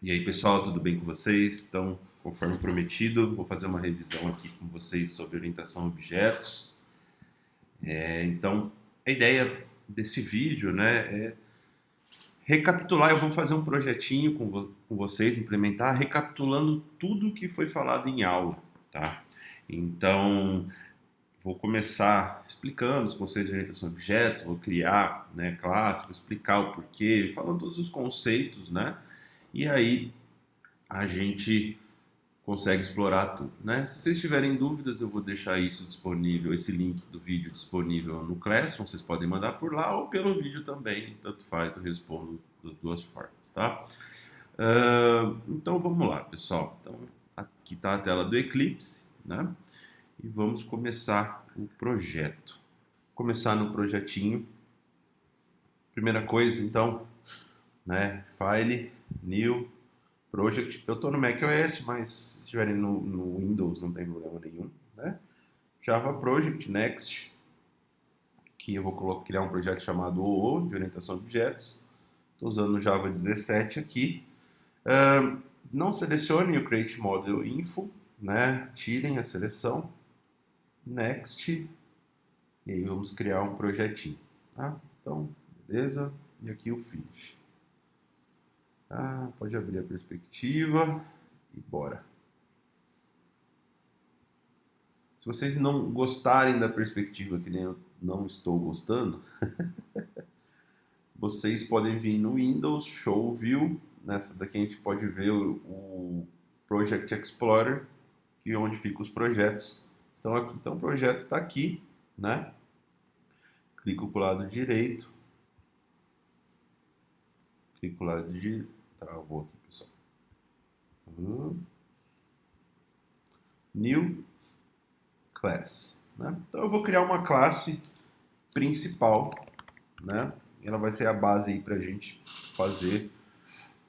E aí, pessoal, tudo bem com vocês? Então, conforme prometido, vou fazer uma revisão aqui com vocês sobre orientação a objetos. Então, a ideia desse vídeo, né, é recapitular. Eu vou fazer um projetinho com vocês, implementar, recapitulando tudo que foi falado em aula, tá? Então, vou começar explicando os conceitos de orientação a objetos, vou criar, né, classe, vou explicar o porquê, falando todos os conceitos, né? E aí a gente consegue explorar tudo, né? Se vocês tiverem dúvidas, eu vou deixar isso disponível, esse link do vídeo disponível no Classroom, vocês podem mandar por lá ou pelo vídeo também, tanto faz, eu respondo das duas formas, tá? Então vamos lá, pessoal. Então aqui está a tela do Eclipse, né? E vamos começar o projeto. Começar no projetinho. Primeira coisa, então, né? File, New, Project. Eu estou no macOS, mas se estiverem no Windows não tem problema nenhum, né? Java Project, Next, que eu vou criar um projeto chamado OO, de orientação a objetos. Estou usando o Java 17 aqui. Não selecionem o Create Model Info, né? Tirem a seleção. Next. E aí vamos criar um projetinho, tá? Então, beleza. E aqui o Finish. Pode abrir a perspectiva e bora. Se vocês não gostarem da perspectiva, que nem eu não estou gostando, vocês podem vir no Windows, Show View. Nessa daqui a gente pode ver o Project Explorer, que é onde ficam os projetos. Estão aqui. Então o projeto está aqui, né? Clico para o lado direito. Clico para o lado direito. Travou aqui, pessoal. New Class, né? Então eu vou criar uma classe principal, né? Ela vai ser a base aí para a gente fazer,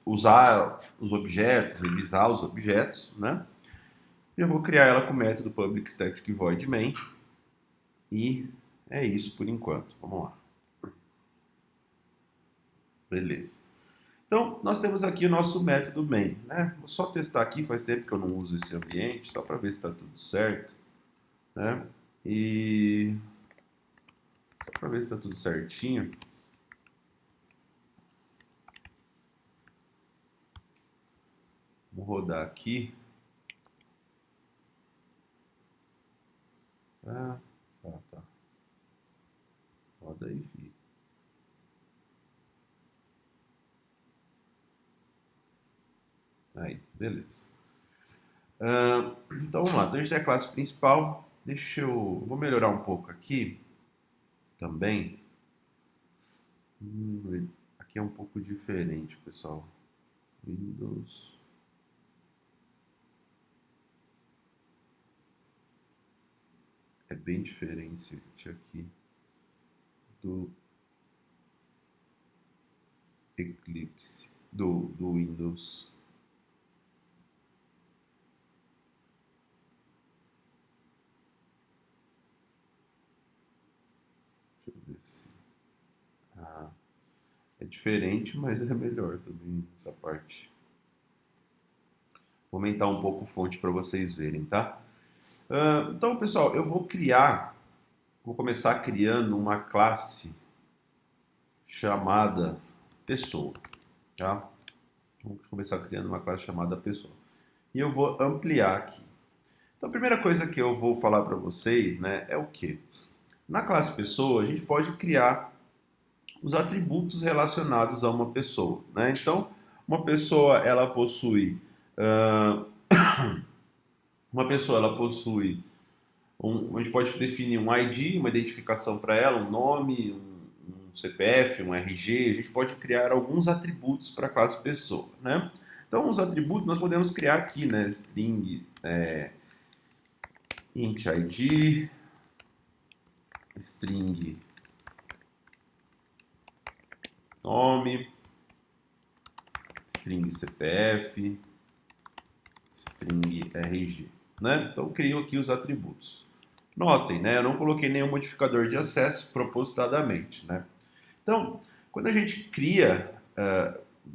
usar os objetos, revisar os objetos, né? Eu vou criar ela com o método public static void main e é isso por enquanto. Vamos lá. Beleza. Então nós temos aqui o nosso método main, né? Vou só testar aqui, faz tempo que eu não uso esse ambiente, só para ver se está tudo certo, né? E só para ver se está tudo certinho. Vou rodar aqui. Tá. Roda aí, filho. Aí, beleza. Então vamos lá. Então a gente tem a classe principal. Vou melhorar um pouco aqui também. Aqui é um pouco diferente, pessoal. Windows. É bem diferente aqui do Eclipse, do Windows. Deixa eu ver se... é diferente, mas é melhor também essa parte. Vou aumentar um pouco a fonte para vocês verem, tá? Então, pessoal, eu vou começar criando uma classe chamada pessoa, tá? Vamos começar criando uma classe chamada pessoa. E eu vou ampliar aqui. Então, a primeira coisa que eu vou falar para vocês, né, é o quê? Na classe pessoa, a gente pode criar os atributos relacionados a uma pessoa, né? Então, uma pessoa, ela possui... a gente pode definir um ID, uma identificação para ela, um nome, um CPF, um RG. A gente pode criar alguns atributos para a classe pessoa, né? Então, os atributos nós podemos criar aqui, né? String, int ID, string nome, string CPF, string RG, né? Então, crio aqui os atributos. Notem, né? Eu não coloquei nenhum modificador de acesso propositadamente, né? Então, quando a gente cria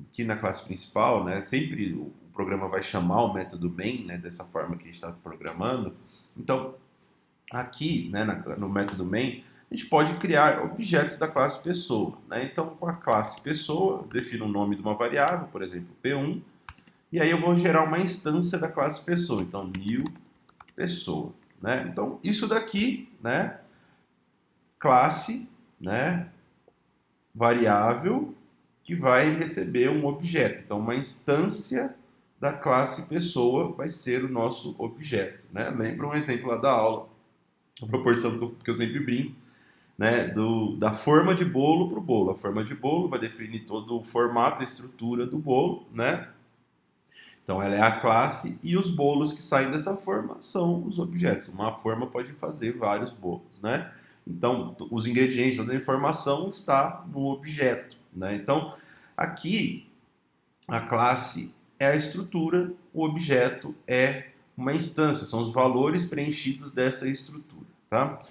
aqui na classe principal, né, sempre o programa vai chamar o método main, né, dessa forma que a gente está programando. Então, aqui, né, no método main, a gente pode criar objetos da classe pessoa, né? Então, com a classe pessoa, eu defino o nome de uma variável, por exemplo, P1, e aí eu vou gerar uma instância da classe pessoa, então new pessoa, né? Então, isso daqui, né, classe, né, variável que vai receber um objeto. Então, uma instância da classe pessoa vai ser o nosso objeto, né? Lembra um exemplo lá da aula, a proporção que eu sempre brinco, né, da forma de bolo para o bolo. A forma de bolo vai definir todo o formato, a estrutura do bolo, né? Então ela é a classe e os bolos que saem dessa forma são os objetos. Uma forma pode fazer vários bolos, né? Então os ingredientes, toda a informação está no objeto, né? Então aqui a classe é a estrutura, o objeto é uma instância, são os valores preenchidos dessa estrutura, tá?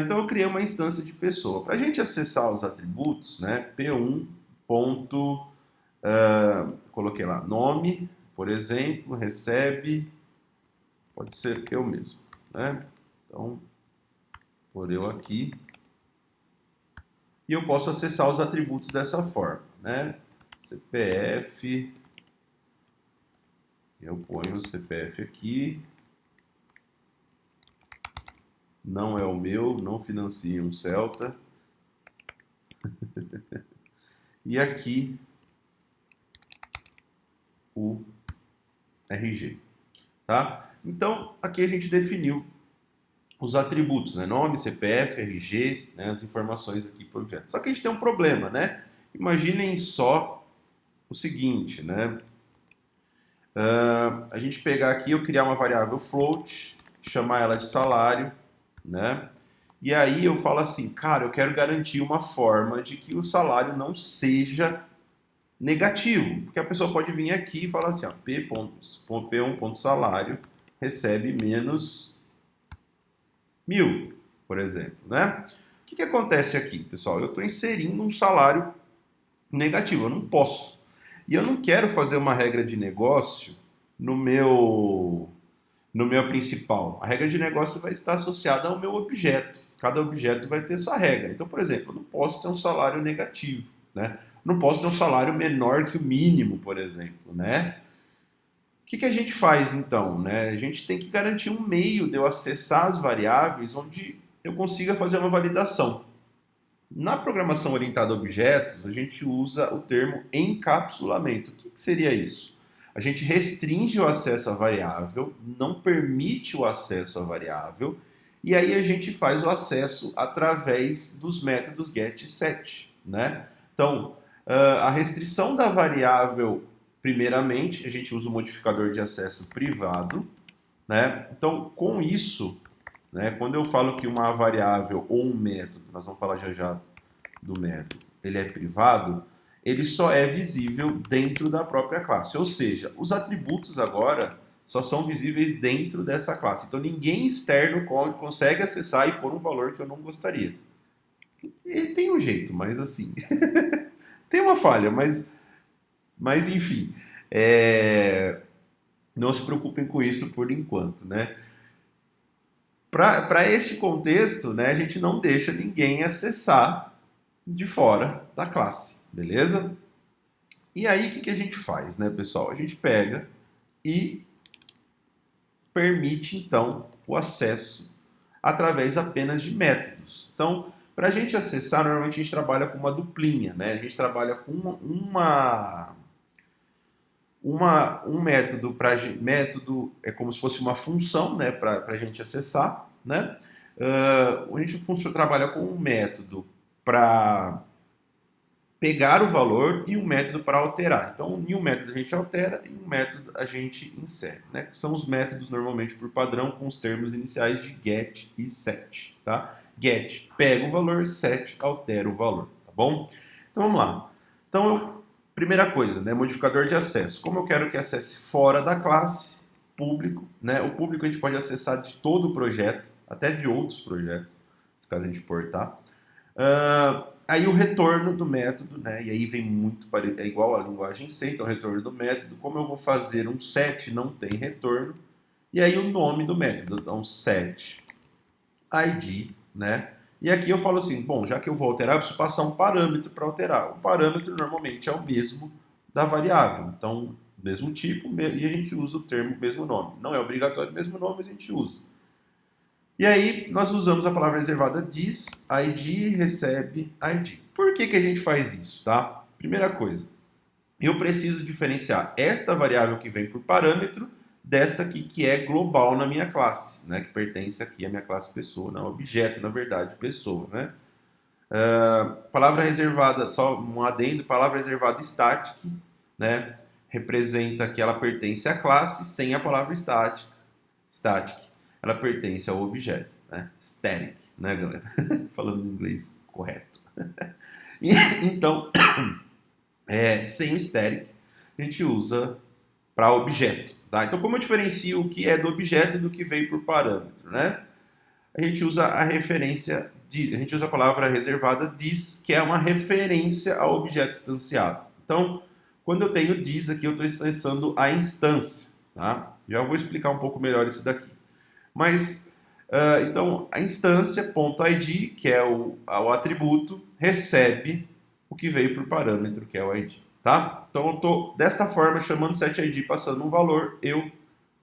Então eu criei uma instância de pessoa. Para a gente acessar os atributos, né, P1. Coloquei lá nome, por exemplo, recebe, pode ser eu mesmo, né? Então, por eu aqui. E eu posso acessar os atributos dessa forma, né? CPF, eu ponho o CPF aqui. Não é o meu, não financia um Celta. E aqui o RG, tá? Então, aqui a gente definiu os atributos, né? Nome, CPF, RG, né? As informações aqui para o objeto. Só que a gente tem um problema, né? Imaginem só o seguinte, né? A gente pegar aqui, eu criar uma variável float, chamar ela de salário, né? E aí eu falo assim, cara, eu quero garantir uma forma de que o salário não seja negativo, porque a pessoa pode vir aqui e falar assim, ó, P1.salário recebe menos 1.000, por exemplo, né? O que acontece aqui, pessoal? Eu estou inserindo um salário negativo, eu não posso. E eu não quero fazer uma regra de negócio no meu principal. A regra de negócio vai estar associada ao meu objeto. Cada objeto vai ter sua regra. Então, por exemplo, eu não posso ter um salário negativo, né? Não posso ter um salário menor que o mínimo, por exemplo, né? O que a gente faz então, né? A gente tem que garantir um meio de eu acessar as variáveis onde eu consiga fazer uma validação. Na programação orientada a objetos, a gente usa o termo encapsulamento. O que seria isso? A gente restringe o acesso à variável, não permite o acesso à variável, e aí a gente faz o acesso através dos métodos get e set, né? Então, a restrição da variável, primeiramente, a gente usa o modificador de acesso privado, né? Então, com isso, né, quando eu falo que uma variável ou um método, nós vamos falar já do método, ele é privado, ele só é visível dentro da própria classe. Ou seja, os atributos agora só são visíveis dentro dessa classe. Então ninguém externo consegue acessar e pôr um valor que eu não gostaria. E tem um jeito, mas assim, tem uma falha, mas enfim, não se preocupem com isso por enquanto, né? Para esse contexto, né, a gente não deixa ninguém acessar de fora da classe, beleza? E aí, o que a gente faz, né, pessoal? A gente pega e permite, então, o acesso através apenas de métodos. Então, para a gente acessar, normalmente a gente trabalha com uma duplinha, né? A gente trabalha com um método método é como se fosse uma função, né, para a gente acessar, né? A gente trabalha com um método para pegar o valor e um método para alterar. Então, em um método a gente altera e um método a gente insere, né? Que são os métodos normalmente por padrão com os termos iniciais de get e set, tá? Get pega o valor, set altera o valor, tá bom? Então vamos lá. Então, primeira coisa, né? Modificador de acesso. Como eu quero que acesse fora da classe, público, né? O público a gente pode acessar de todo o projeto, até de outros projetos, caso a gente portar. aí o retorno do método, né? E aí vem muito é igual à linguagem C, então o retorno do método. Como eu vou fazer um set, não tem retorno. E aí o nome do método, então set id, né? E aqui eu falo assim, bom, já que eu vou alterar, eu preciso passar um parâmetro para alterar. O parâmetro normalmente é o mesmo da variável, então mesmo tipo, e a gente usa o termo mesmo nome. Não é obrigatório o mesmo nome, mas a gente usa. E aí nós usamos a palavra reservada diz, id, recebe, id. Por que a gente faz isso, tá? Primeira coisa, eu preciso diferenciar esta variável que vem por parâmetro desta aqui que é global na minha classe, né? Que pertence aqui à minha classe pessoa, não, objeto, na verdade, pessoa, né? Palavra reservada, só um adendo, palavra reservada static, né? Representa que ela pertence à classe sem a palavra static. Ela pertence ao objeto, né? Static, né, galera? Falando em inglês correto. Então, sem o static, a gente usa para objeto, tá? Então, como eu diferencio o que é do objeto do que veio por parâmetro, né? A gente usa a referência, a gente usa a palavra reservada diz, que é uma referência ao objeto instanciado. Então, quando eu tenho diz aqui, eu estou instanciando a instância, tá? Já vou explicar um pouco melhor isso daqui. Mas, então, a instância.id, que é o atributo, recebe o que veio por parâmetro, que é o id, tá? Então, eu estou, dessa forma, chamando setID, passando um valor, eu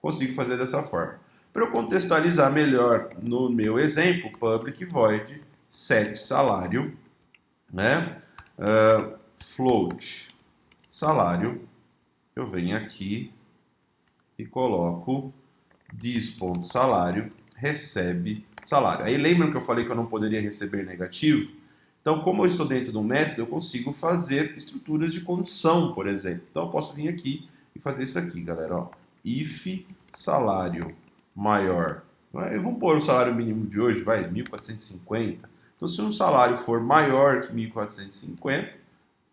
consigo fazer dessa forma. Para eu contextualizar melhor no meu exemplo, public void set salário, né? Float salário, eu venho aqui e coloco diz.salário recebe salário. Aí lembram que eu falei que eu não poderia receber negativo? Então, como eu estou dentro de um método, eu consigo fazer estruturas de condição, por exemplo. Então, eu posso vir aqui e fazer isso aqui, galera. Ó. If salário maior. Vamos pôr o salário mínimo de hoje, vai, 1.450. Então, se um salário for maior que 1.450,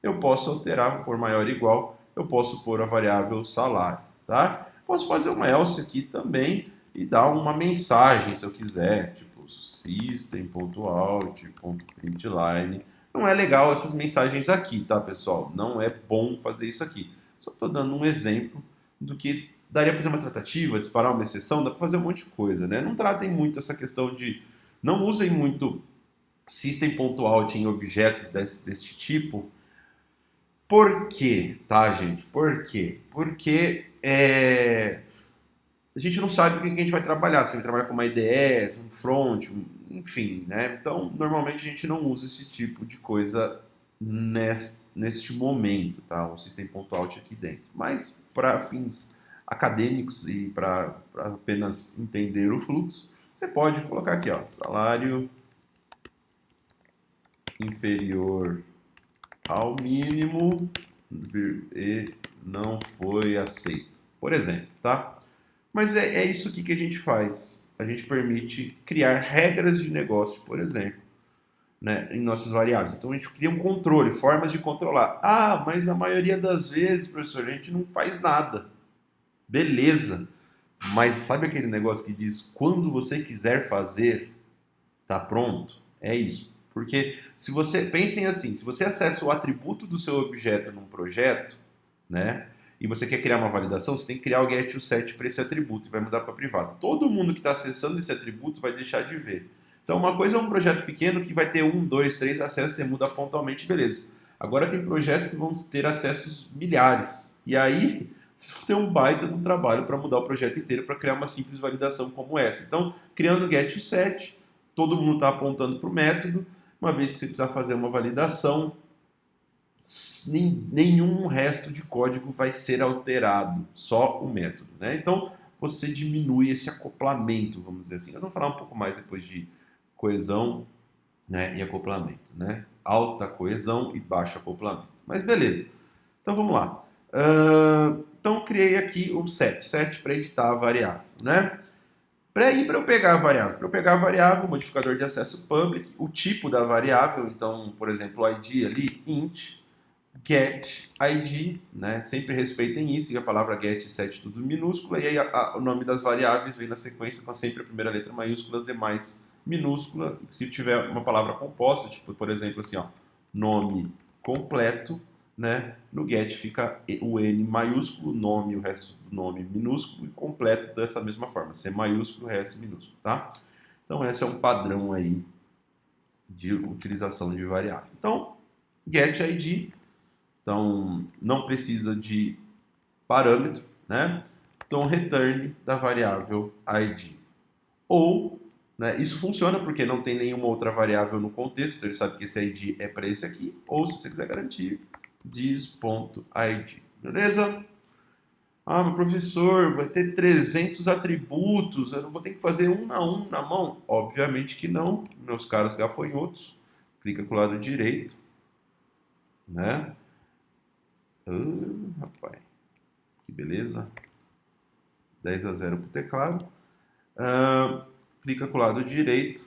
eu posso alterar, vou pôr maior ou igual, eu posso pôr a variável salário, tá? Posso fazer uma else aqui também e dar uma mensagem, se eu quiser, tipo system.out.println. Não é legal essas mensagens aqui, tá, pessoal? Não é bom fazer isso aqui. Só estou dando um exemplo do que daria para fazer uma tratativa, disparar uma exceção, dá para fazer um monte de coisa, né? Não tratem muito essa questão de... Não usem muito system.out em objetos desse tipo. Por quê, tá, gente? Por quê? Porque a gente não sabe o que a gente vai trabalhar, se vai trabalhar com uma IDE, um front, enfim, né? Então, normalmente a gente não usa esse tipo de coisa neste momento, tá? Um system.out aqui dentro. Mas, para fins acadêmicos e para apenas entender o fluxo, você pode colocar aqui, ó, salário inferior ao mínimo e não foi aceito, por exemplo, tá? Mas é isso aqui que a gente faz. A gente permite criar regras de negócio, por exemplo, né, em nossas variáveis. Então a gente cria um controle, formas de controlar. Ah, mas a maioria das vezes, professor, a gente não faz nada. Beleza. Mas sabe aquele negócio que diz quando você quiser fazer, tá pronto? É isso. Porque se você, pensem assim, se você acessa o atributo do seu objeto num projeto, né, e você quer criar uma validação, você tem que criar o getUset para esse atributo e vai mudar para privado. Todo mundo que está acessando esse atributo vai deixar de ver. Então, uma coisa é um projeto pequeno que vai ter 1, 2, 3 acessos, você muda pontualmente, beleza. Agora tem projetos que vão ter acessos milhares. E aí, vocês vão ter um baita de um trabalho para mudar o projeto inteiro para criar uma simples validação como essa. Então, criando o getUset, todo mundo está apontando para o método. Uma vez que você precisar fazer uma validação, nenhum resto de código vai ser alterado, só o método, né? Então, você diminui esse acoplamento, vamos dizer assim. Nós vamos falar um pouco mais depois de coesão, né, e acoplamento, né? Alta coesão e baixo acoplamento. Mas beleza. Então, vamos lá. Então, criei aqui o set para editar a variável, né? Para eu pegar a variável, modificador de acesso public, o tipo da variável, então, por exemplo, o ID ali, int, get id, né? Sempre respeitem isso, e a palavra get e set tudo minúscula, e aí o nome das variáveis vem na sequência com sempre a primeira letra maiúscula, as demais minúscula. Se tiver uma palavra composta, tipo, por exemplo, assim, ó, nome completo, né? No get fica o N maiúsculo, nome, o resto do nome minúsculo e completo dessa mesma forma, C maiúsculo, o resto minúsculo, tá? Então esse é um padrão aí de utilização de variável. Então, get ID, então não precisa de parâmetro, né? Então return da variável ID. Ou, né, isso funciona porque não tem nenhuma outra variável no contexto, então ele sabe que esse ID é para esse aqui, ou se você quiser garantir, diz.id, beleza? Ah, meu professor, vai ter 300 atributos, eu não vou ter que fazer um na mão? Obviamente que não, meus caros gafanhotos. Clica com o lado direito, né? Rapaz, que beleza. 10-0 para o teclado. Clica com o lado direito.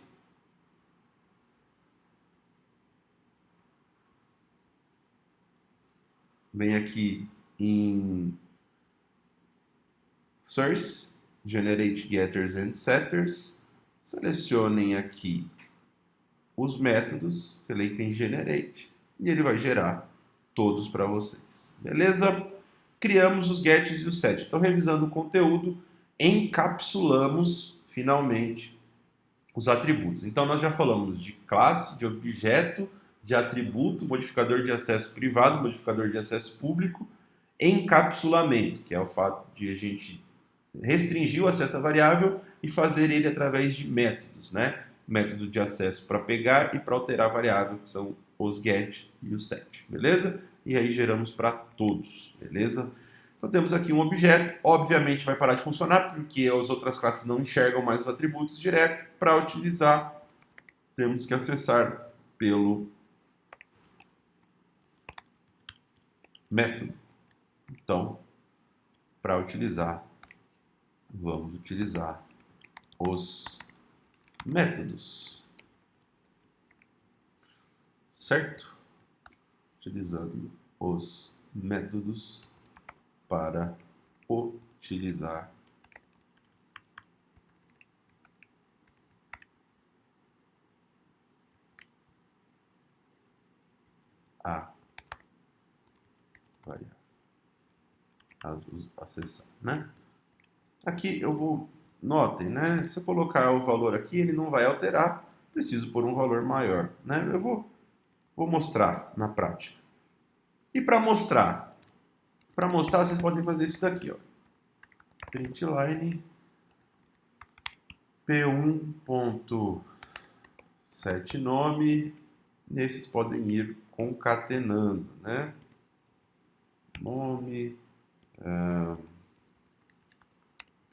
Vem aqui em Source, Generate Getters and Setters. Selecionem aqui os métodos, clique em Generate e ele vai gerar todos para vocês. Beleza? Criamos os gets e os sets. Então, revisando o conteúdo, encapsulamos finalmente os atributos. Então, nós já falamos de classe, de objeto, de atributo, modificador de acesso privado, modificador de acesso público, encapsulamento, que é o fato de a gente restringir o acesso à variável e fazer ele através de métodos, né? Método de acesso para pegar e para alterar a variável, que são os get e o set, beleza? E aí geramos para todos, beleza? Então temos aqui um objeto, obviamente vai parar de funcionar porque as outras classes não enxergam mais os atributos direto. Para utilizar, temos que acessar pelo método. Então, para utilizar, vamos utilizar os métodos, certo? Utilizando os métodos para utilizar a variável, acessar, né? Aqui eu vou, notem, né? Se eu colocar o valor aqui, ele não vai alterar, preciso pôr um valor maior, né? Eu vou mostrar na prática. E para mostrar, vocês podem fazer isso daqui, ó. Println p1.setNome, nesses podem ir concatenando, né? Nome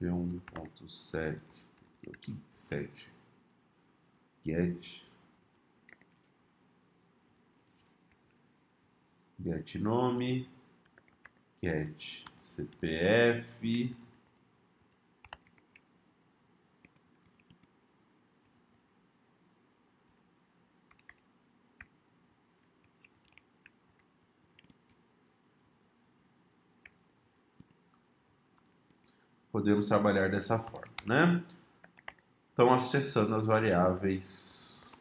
p1.set, aqui 7 get nome, get CPF, podemos trabalhar dessa forma, né? Então, acessando as variáveis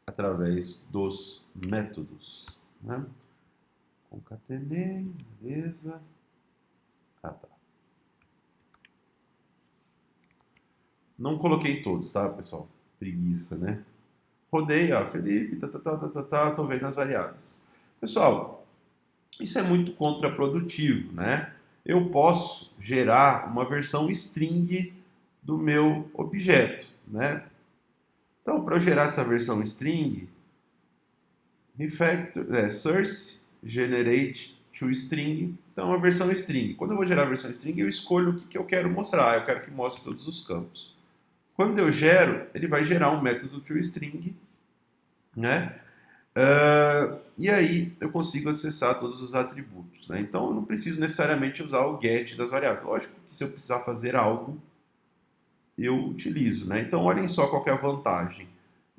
através dos métodos, né? Concatenei, beleza. Ah, tá. Não coloquei todos, tá, pessoal? Preguiça, né? Rodei, ó, Felipe, tô vendo as variáveis. Pessoal, isso é muito contraprodutivo, né? Eu posso gerar uma versão string do meu objeto, né? Então, para eu gerar essa versão string, source generate toString, então a versão string. Quando eu vou gerar a versão string, eu escolho o que eu quero mostrar. Eu quero que mostre todos os campos. Quando eu gero, ele vai gerar um método toString, né? E aí eu consigo acessar todos os atributos, né? Então eu não preciso necessariamente usar o get das variáveis. Lógico que se eu precisar fazer algo, eu utilizo, né? Então olhem só qual que é a vantagem.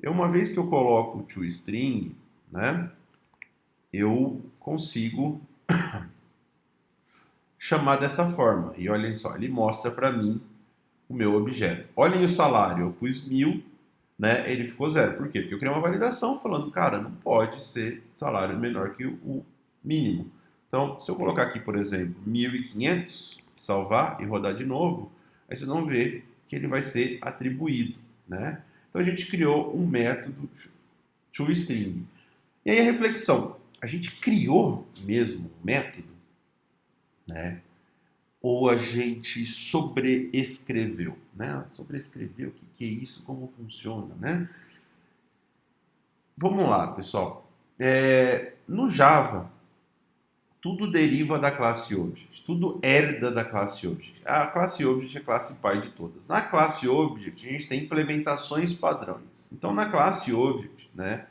Uma vez que eu coloco o toString, né, eu consigo chamar dessa forma. E olhem só, ele mostra para mim o meu objeto. Olhem o salário, eu pus 1.000, né, ele ficou zero. Por quê? Porque eu criei uma validação falando, cara, não pode ser salário menor que o mínimo. Então, se eu colocar aqui, por exemplo, 1.500, salvar e rodar de novo, aí vocês vão ver que ele vai ser atribuído, né? Então, a gente criou um método toString. E aí a reflexão, a gente criou mesmo um método, né? Ou a gente sobreescreveu, né? Sobreescreveu, o que é isso, como funciona, né? Vamos lá, pessoal. No Java, tudo deriva da classe Object, tudo herda da classe Object. A classe Object é a classe pai de todas. Na classe Object, a gente tem implementações padrões. Então, na classe Object, né,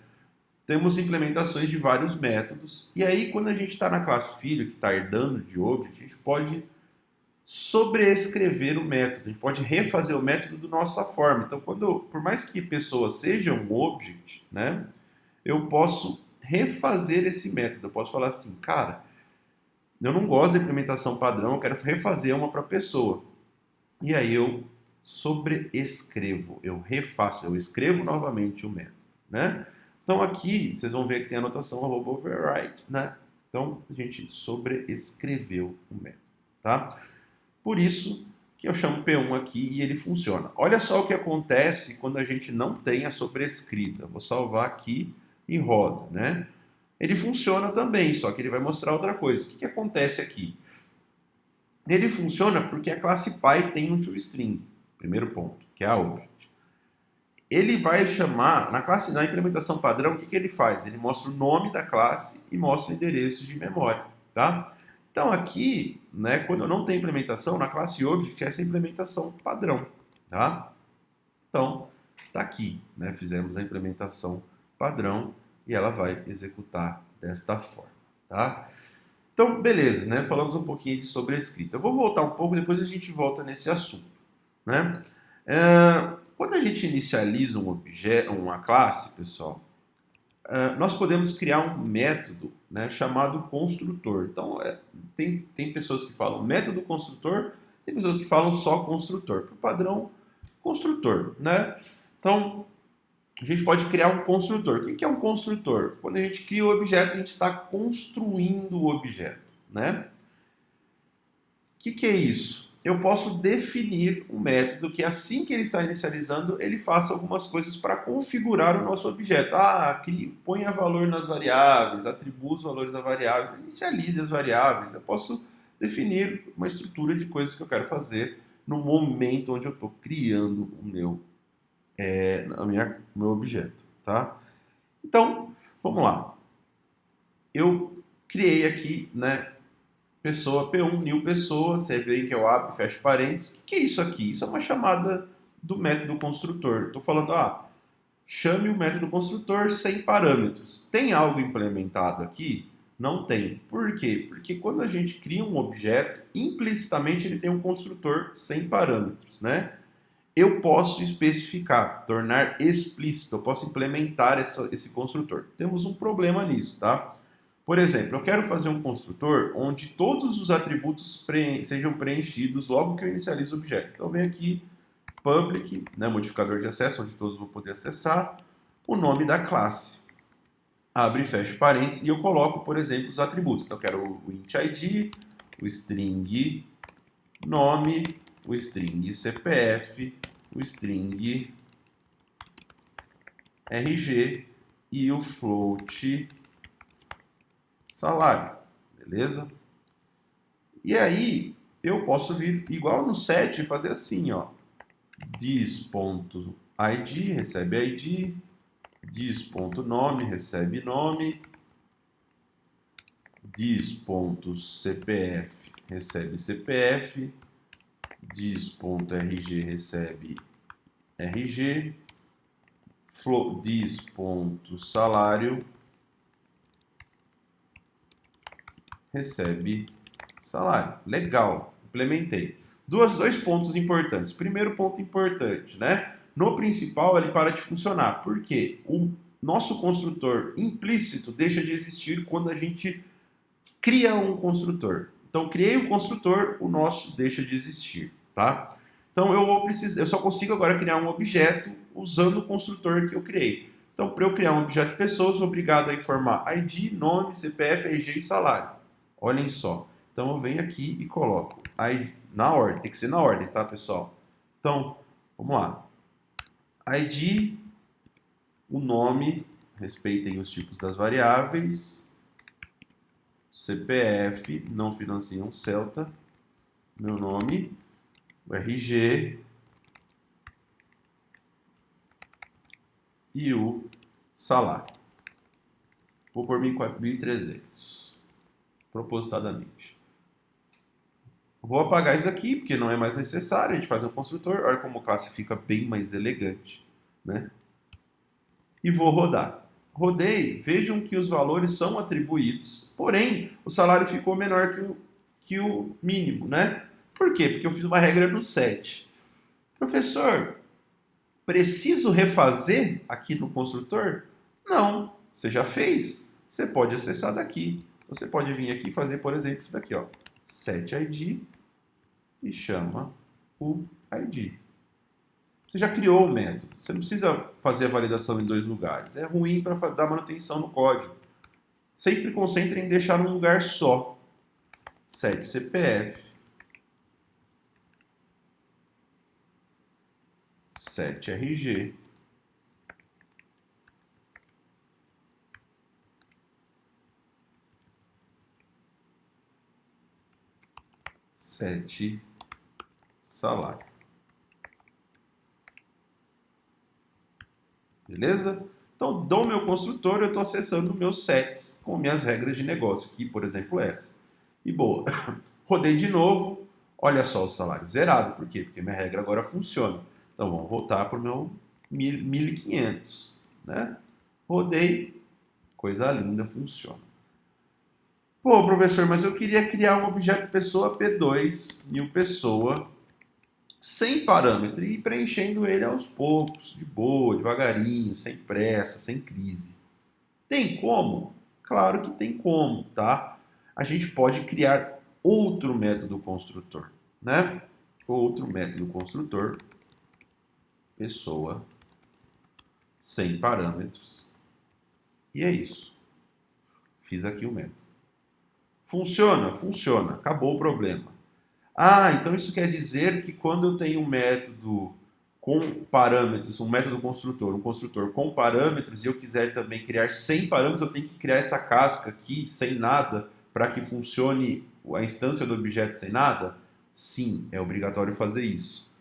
temos implementações de vários métodos. E aí, quando a gente está na classe filho, que está herdando de Object, a gente pode sobreescrever o método. A gente pode refazer o método da nossa forma. Então, por mais que pessoas sejam um object, né, eu posso refazer esse método. Eu posso falar assim, cara, eu não gosto da implementação padrão, eu quero refazer uma para pessoa. E aí eu sobreescrevo, eu refaço, eu escrevo novamente o método, né? Então aqui, vocês vão ver que tem a anotação override, né? Então a gente sobreescreveu o método, tá? Por isso que eu chamo P1 aqui e ele funciona. Olha só o que acontece quando a gente não tem a sobrescrita. Vou salvar aqui e roda, né? Ele funciona também, só que ele vai mostrar outra coisa. O que acontece aqui? Ele funciona porque a classe Py tem um toString, primeiro ponto, que é a object. Ele vai chamar, na implementação padrão, o que ele faz? Ele mostra o nome da classe e mostra o endereço de memória, tá? Então aqui, né, quando eu não tenho implementação, na classe Object, essa é a implementação padrão, tá? Então, tá aqui, né, fizemos a implementação padrão e ela vai executar desta forma, tá? Então, beleza, né, falamos um pouquinho de sobrescrita. Eu vou voltar um pouco, depois a gente volta nesse assunto, né? Quando a gente inicializa um objeto, uma classe, pessoal, nós podemos criar um método, né, chamado construtor. Então, tem pessoas que falam método construtor, tem pessoas que falam só construtor. Por padrão, construtor, né? Então, a gente pode criar um construtor. O que é um construtor? Quando a gente cria o objeto, a gente está construindo o objeto, né? O que é isso? Eu posso definir um método que assim que ele está inicializando, ele faça algumas coisas para configurar o nosso objeto. Ponha valor nas variáveis, atribua os valores a variáveis, inicialize as variáveis. Eu posso definir uma estrutura de coisas que eu quero fazer no momento onde eu estou criando o meu objeto, tá? Então, vamos lá. Eu criei aqui, né, pessoa P1, new pessoa, você vê que eu abro e fecho parênteses. O que é isso aqui? Isso é uma chamada do método construtor. Estou falando, chame o método construtor sem parâmetros. Tem algo implementado aqui? Não tem. Por quê? Porque quando a gente cria um objeto, implicitamente ele tem um construtor sem parâmetros, né? Eu posso especificar, tornar explícito, eu posso implementar esse construtor. Temos um problema nisso, tá? Por exemplo, eu quero fazer um construtor onde todos os atributos sejam preenchidos logo que eu inicializo o objeto. Então, vem aqui, public, né, modificador de acesso, onde todos vão poder acessar, o nome da classe. Abre e fecha parênteses e eu coloco, por exemplo, os atributos. Então, eu quero o int id, o string nome, o string CPF, o string RG e o float salário, beleza? E aí, eu posso vir igual no set e fazer assim, ó. Dis.id recebe id, dis.nome recebe nome, dis.cpf recebe cpf, dis.rg recebe rg, dis.salário recebe salário. Legal, implementei. Dois pontos importantes. Primeiro ponto importante, né? No principal ele para de funcionar. Por quê? O nosso construtor implícito deixa de existir quando a gente cria um construtor. Então, criei um construtor, o nosso deixa de existir, tá? Então, eu só consigo agora criar um objeto usando o construtor que eu criei. Então, para eu criar um objeto pessoa, eu sou obrigado a informar ID, nome, CPF, RG e salário. Olhem só. Então, eu venho aqui e coloco ID, na ordem. Tem que ser na ordem, tá, pessoal? Então, vamos lá. ID, o nome, respeitem os tipos das variáveis. CPF, não financiam Celta. Meu nome, o RG e o salário. Vou por 1.300, propositadamente. Vou apagar isso aqui, porque não é mais necessário. A gente faz um construtor, olha como a classe fica bem mais elegante, né? E vou rodar. Rodei, vejam que os valores são atribuídos, porém, o salário ficou menor que o mínimo, né? Por quê? Porque eu fiz uma regra no 7. Professor, preciso refazer aqui no construtor? Não, você já fez. Você pode acessar daqui. Você pode vir aqui e fazer, por exemplo, isso daqui, ó. setID e chama o ID. Você já criou o método. Você não precisa fazer a validação em 2 lugares. É ruim para dar manutenção no código. Sempre concentre em deixar um lugar só. Set CPF. Set RG. Set salário. Beleza? Então, do meu construtor, eu estou acessando meus sets com minhas regras de negócio, que, por exemplo, essa. E boa. Rodei de novo. Olha só o salário zerado. Por quê? Porque minha regra agora funciona. Então, vamos voltar para o meu 1.500. Né? Rodei. Coisa linda, funciona. Pô, professor, mas eu queria criar um objeto pessoa P2 e o pessoa sem parâmetro e ir preenchendo ele aos poucos, de boa, devagarinho, sem pressa, sem crise. Tem como? Claro que tem como, tá? A gente pode criar outro método construtor, né? Outro método construtor, pessoa, sem parâmetros. E é isso. Fiz aqui o método. Funciona? Funciona. Acabou o problema. Ah, então isso quer dizer que quando eu tenho um método com parâmetros, um método construtor, um construtor com parâmetros, e eu quiser também criar sem parâmetros, eu tenho que criar essa casca aqui, sem nada, para que funcione a instância do objeto sem nada? Sim, é obrigatório fazer isso.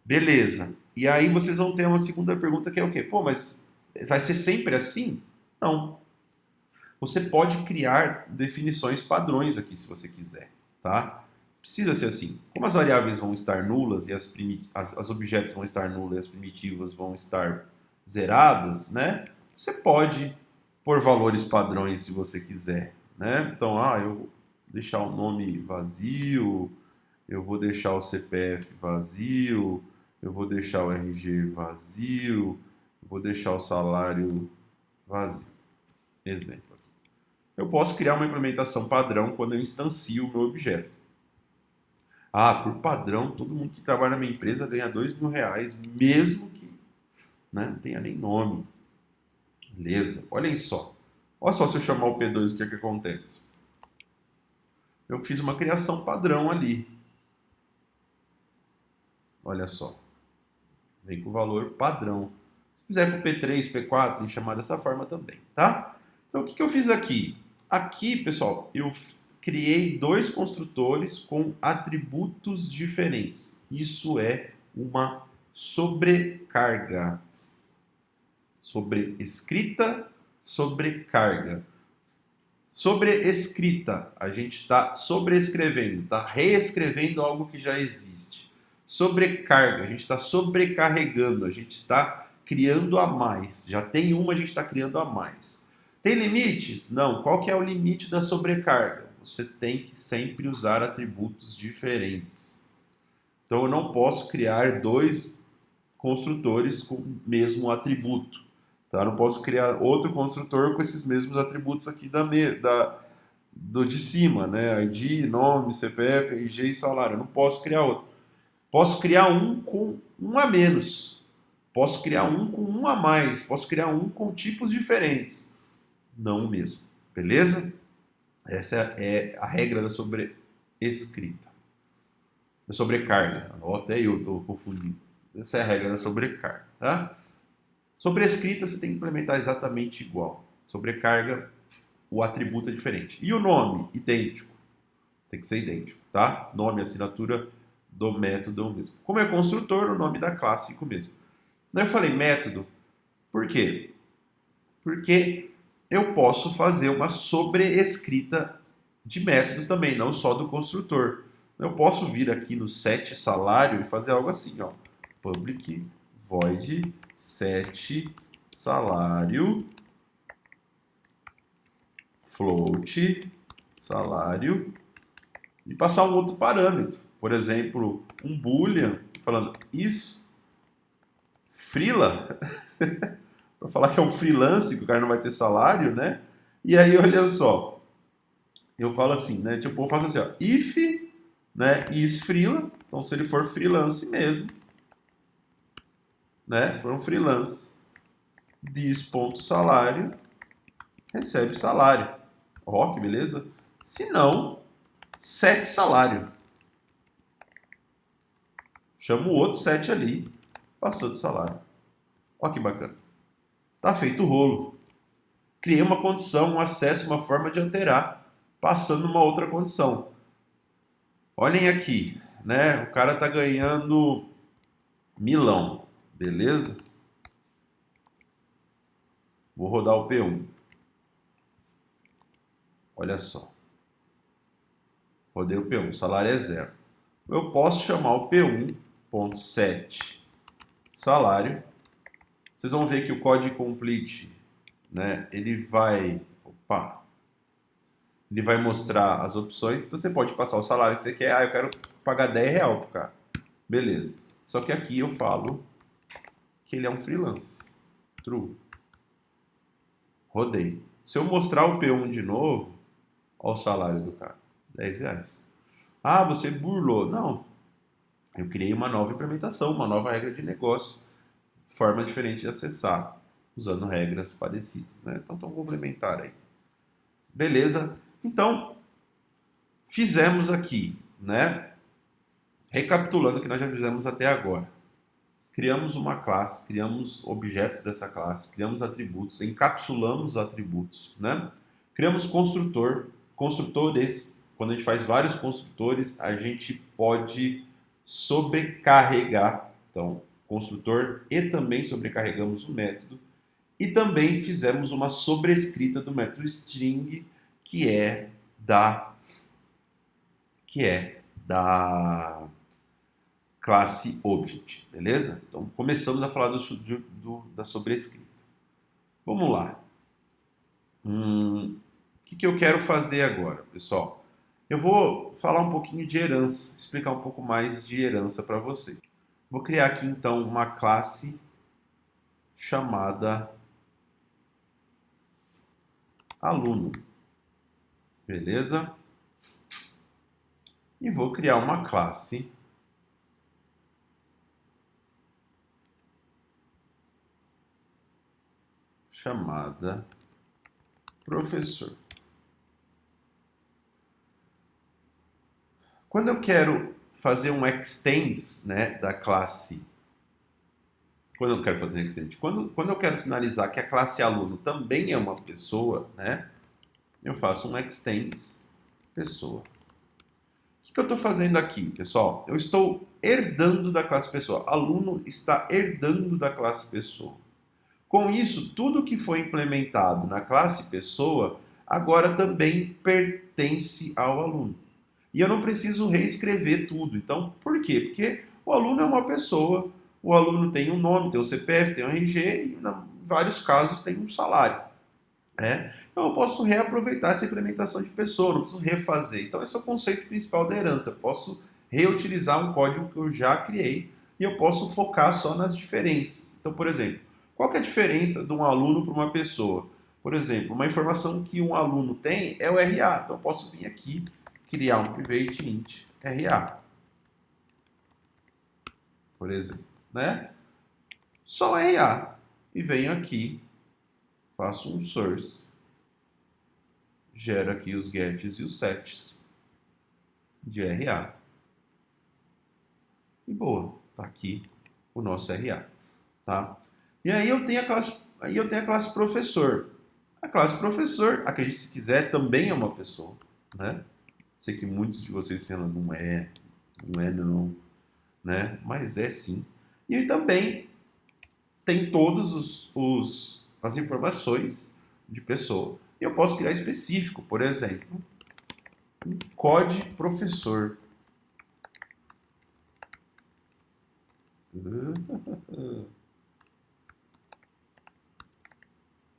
Beleza. E aí vocês vão ter uma segunda pergunta que é o quê? Pô, mas vai ser sempre assim? Não. Você pode criar definições padrões aqui, se você quiser, tá? Precisa ser assim. Como as variáveis vão estar nulas e as objetos vão estar nulas e as primitivas vão estar zeradas, né? Você pode pôr valores padrões se você quiser, né? Então, eu vou deixar o nome vazio, eu vou deixar o CPF vazio, eu vou deixar o RG vazio, eu vou deixar o salário vazio. Exemplo. Eu posso criar uma implementação padrão quando eu instancio o meu objeto. Por padrão, todo mundo que trabalha na minha empresa ganha R$2.000, mesmo que, né, não tenha nem nome. Beleza, olhem só. Olha só se eu chamar o P2, o que acontece? Eu fiz uma criação padrão ali. Olha só. Vem com o valor padrão. Se fizer com P3, P4, e chamar dessa forma também, tá? Então, o que eu fiz aqui? Aqui, pessoal, eu criei 2 construtores com atributos diferentes. Isso é uma sobrecarga. Sobreescrita, sobrecarga. Sobreescrita, a gente está sobreescrevendo, está reescrevendo algo que já existe. Sobrecarga, a gente está sobrecarregando, a gente está criando a mais. Já tem uma, a gente está criando a mais. Tem limites? Não. Qual que é o limite da sobrecarga? Você tem que sempre usar atributos diferentes. Então eu não posso criar 2 construtores com o mesmo atributo. Tá? Eu não posso criar outro construtor com esses mesmos atributos aqui do de cima, né? ID, nome, CPF, RG e salário. Eu não posso criar outro. Posso criar um com um a menos. Posso criar um com um a mais, posso criar um com tipos diferentes. Não o mesmo, beleza? Essa é a regra da sobrescrita. Da sobrecarga. Até eu estou confundindo. Essa é a regra da sobrecarga, tá? Sobrescrita você tem que implementar exatamente igual. Sobrecarga, o atributo é diferente. E o nome? Idêntico. Tem que ser idêntico, tá? Nome e assinatura do método é o mesmo. Como é construtor, o nome da classe fica o mesmo. Daí eu falei método, por quê? Porque eu posso fazer uma sobrescrita de métodos também, não só do construtor. Eu posso vir aqui no set salário e fazer algo assim, ó. Public void set salário float salário e passar um outro parâmetro. Por exemplo, um boolean falando is freela para falar que é um freelance, que o cara não vai ter salário, né? E aí, olha só, eu falo assim, né? Tipo, eu faço assim, ó, if, né, is freela, então se ele for freelance mesmo, né? Se for um freelance, dis.salário, recebe salário. Ó, que beleza? Se não, set salário. Chama o outro set ali, passando salário. Ó que bacana. Tá feito o rolo. Criei uma condição, um acesso, uma forma de alterar, passando uma outra condição. Olhem aqui, né? O cara tá ganhando milão, beleza? Vou rodar o P1. Olha só. Rodei o P1, o salário é 0. Eu posso chamar o P1.set salário. Vocês vão ver que o code complete, né? Ele vai mostrar as opções. Então você pode passar o salário que você quer. Ah, eu quero pagar R$10 pro cara. Beleza. Só que aqui eu falo que ele é um freelance. True. Rodei. Se eu mostrar o P1 de novo, olha o salário do cara. R$10. Ah, você burlou. Não. Eu criei uma nova implementação, uma nova regra de negócio. Forma diferente de acessar, usando regras parecidas, né? Então, tão complementar aí. Beleza? Então, fizemos aqui, né? Recapitulando o que nós já fizemos até agora. Criamos uma classe, criamos objetos dessa classe, criamos atributos, encapsulamos os atributos, né? Criamos construtores. Quando a gente faz vários construtores, a gente pode sobrecarregar, então, construtor e também sobrecarregamos o método. E também fizemos uma sobrescrita do método string, que é da classe object, beleza? Então, começamos a falar da sobrescrita. Vamos lá. O que eu quero fazer agora, pessoal? Eu vou falar um pouquinho de herança, explicar um pouco mais de herança para vocês. Vou criar aqui, então, uma classe chamada aluno, beleza? E vou criar uma classe chamada professor. Quando eu quero fazer um extends, né, da classe, quando eu quero fazer um extend, quando eu quero sinalizar que a classe aluno também é uma pessoa, né, eu faço um extends pessoa. O que eu estou fazendo aqui, pessoal? Eu estou herdando da classe pessoa. Aluno está herdando da classe pessoa. Com isso, tudo que foi implementado na classe pessoa agora também pertence ao aluno. E eu não preciso reescrever tudo. Então, por quê? Porque o aluno é uma pessoa, o aluno tem um nome, tem um CPF, tem um RG e, em vários casos, tem um salário. Né? Então, eu posso reaproveitar essa implementação de pessoa, não preciso refazer. Então, esse é o conceito principal da herança. Eu posso reutilizar um código que eu já criei e eu posso focar só nas diferenças. Então, por exemplo, qual que é a diferença de um aluno para uma pessoa? Por exemplo, uma informação que um aluno tem é o RA. Então, eu posso vir aqui, criar um private int RA, por exemplo, né? só RA. E venho aqui, faço um source, gero aqui os gets e os sets de RA. E boa, tá aqui o nosso RA, tá? E aí eu tenho a classe professor. A classe professor, acredite se quiser, também é uma pessoa, né? Sei que muitos de vocês dizem, não é não, né? Mas é sim. E também tem todos as informações de pessoa. E eu posso criar específico, por exemplo, um code professor.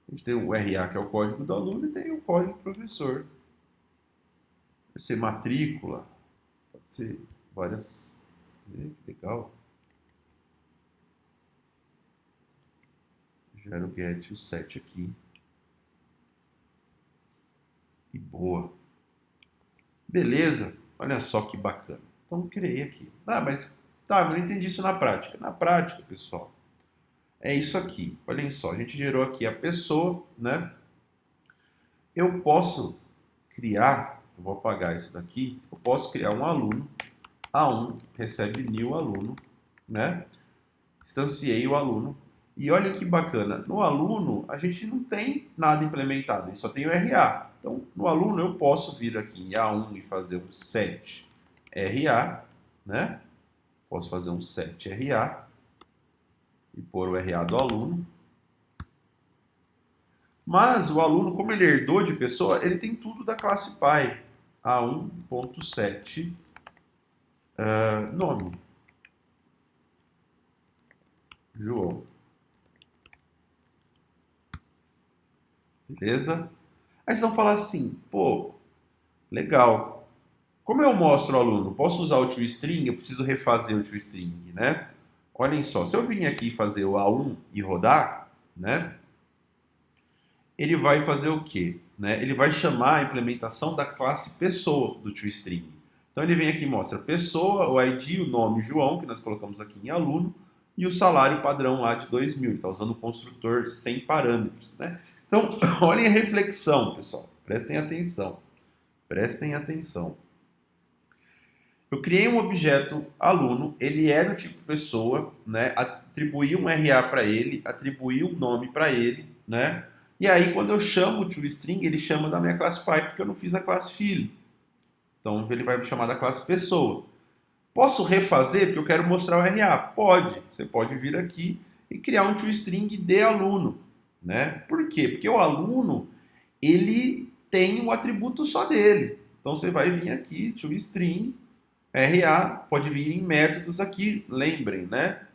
A gente tem o RA, que é o código do aluno, e tem o código do professor. Pode ser matrícula, pode ser várias. Que legal. Gera o get, o set aqui. E boa. Beleza? Olha só que bacana. Então, criei aqui. Mas eu não entendi isso na prática. Na prática, pessoal, é isso aqui. Olhem só, a gente gerou aqui a pessoa, né? Eu posso criar, eu vou apagar isso daqui, eu posso criar um aluno, A1 recebe new aluno, né? Instanciei o aluno. E olha que bacana, no aluno a gente não tem nada implementado, a gente só tem o RA. Então, no aluno eu posso vir aqui em A1 e fazer um set RA, né? Posso fazer um set RA e pôr o RA do aluno. Mas o aluno, como ele herdou de pessoa, ele tem tudo da classe pai. A1.set nome. João. Beleza? Aí vocês vão falar assim, pô, legal. Como eu mostro ao aluno, posso usar o toString, eu preciso refazer o toString, né? Olhem só, se eu vim aqui fazer o A1 e rodar, né? Ele vai fazer o quê? Né? Ele vai chamar a implementação da classe pessoa do toString. Então ele vem aqui e mostra pessoa, o ID, o nome João, que nós colocamos aqui em aluno, e o salário padrão lá de 2.000. Ele está usando o construtor sem parâmetros, né? Então, olhem a reflexão, pessoal. Prestem atenção. Prestem atenção. Eu criei um objeto aluno, ele era o tipo pessoa, né? Atribuí um RA para ele, atribuí um nome para ele, né? E aí, quando eu chamo o toString, ele chama da minha classe pai, porque eu não fiz a classe filho. Então, ele vai me chamar da classe pessoa. Posso refazer, porque eu quero mostrar o RA? Pode. Você pode vir aqui e criar um toString de aluno, né? Por quê? Porque o aluno, ele tem um atributo só dele. Então, você vai vir aqui, toString, RA, pode vir em métodos aqui, lembrem, né?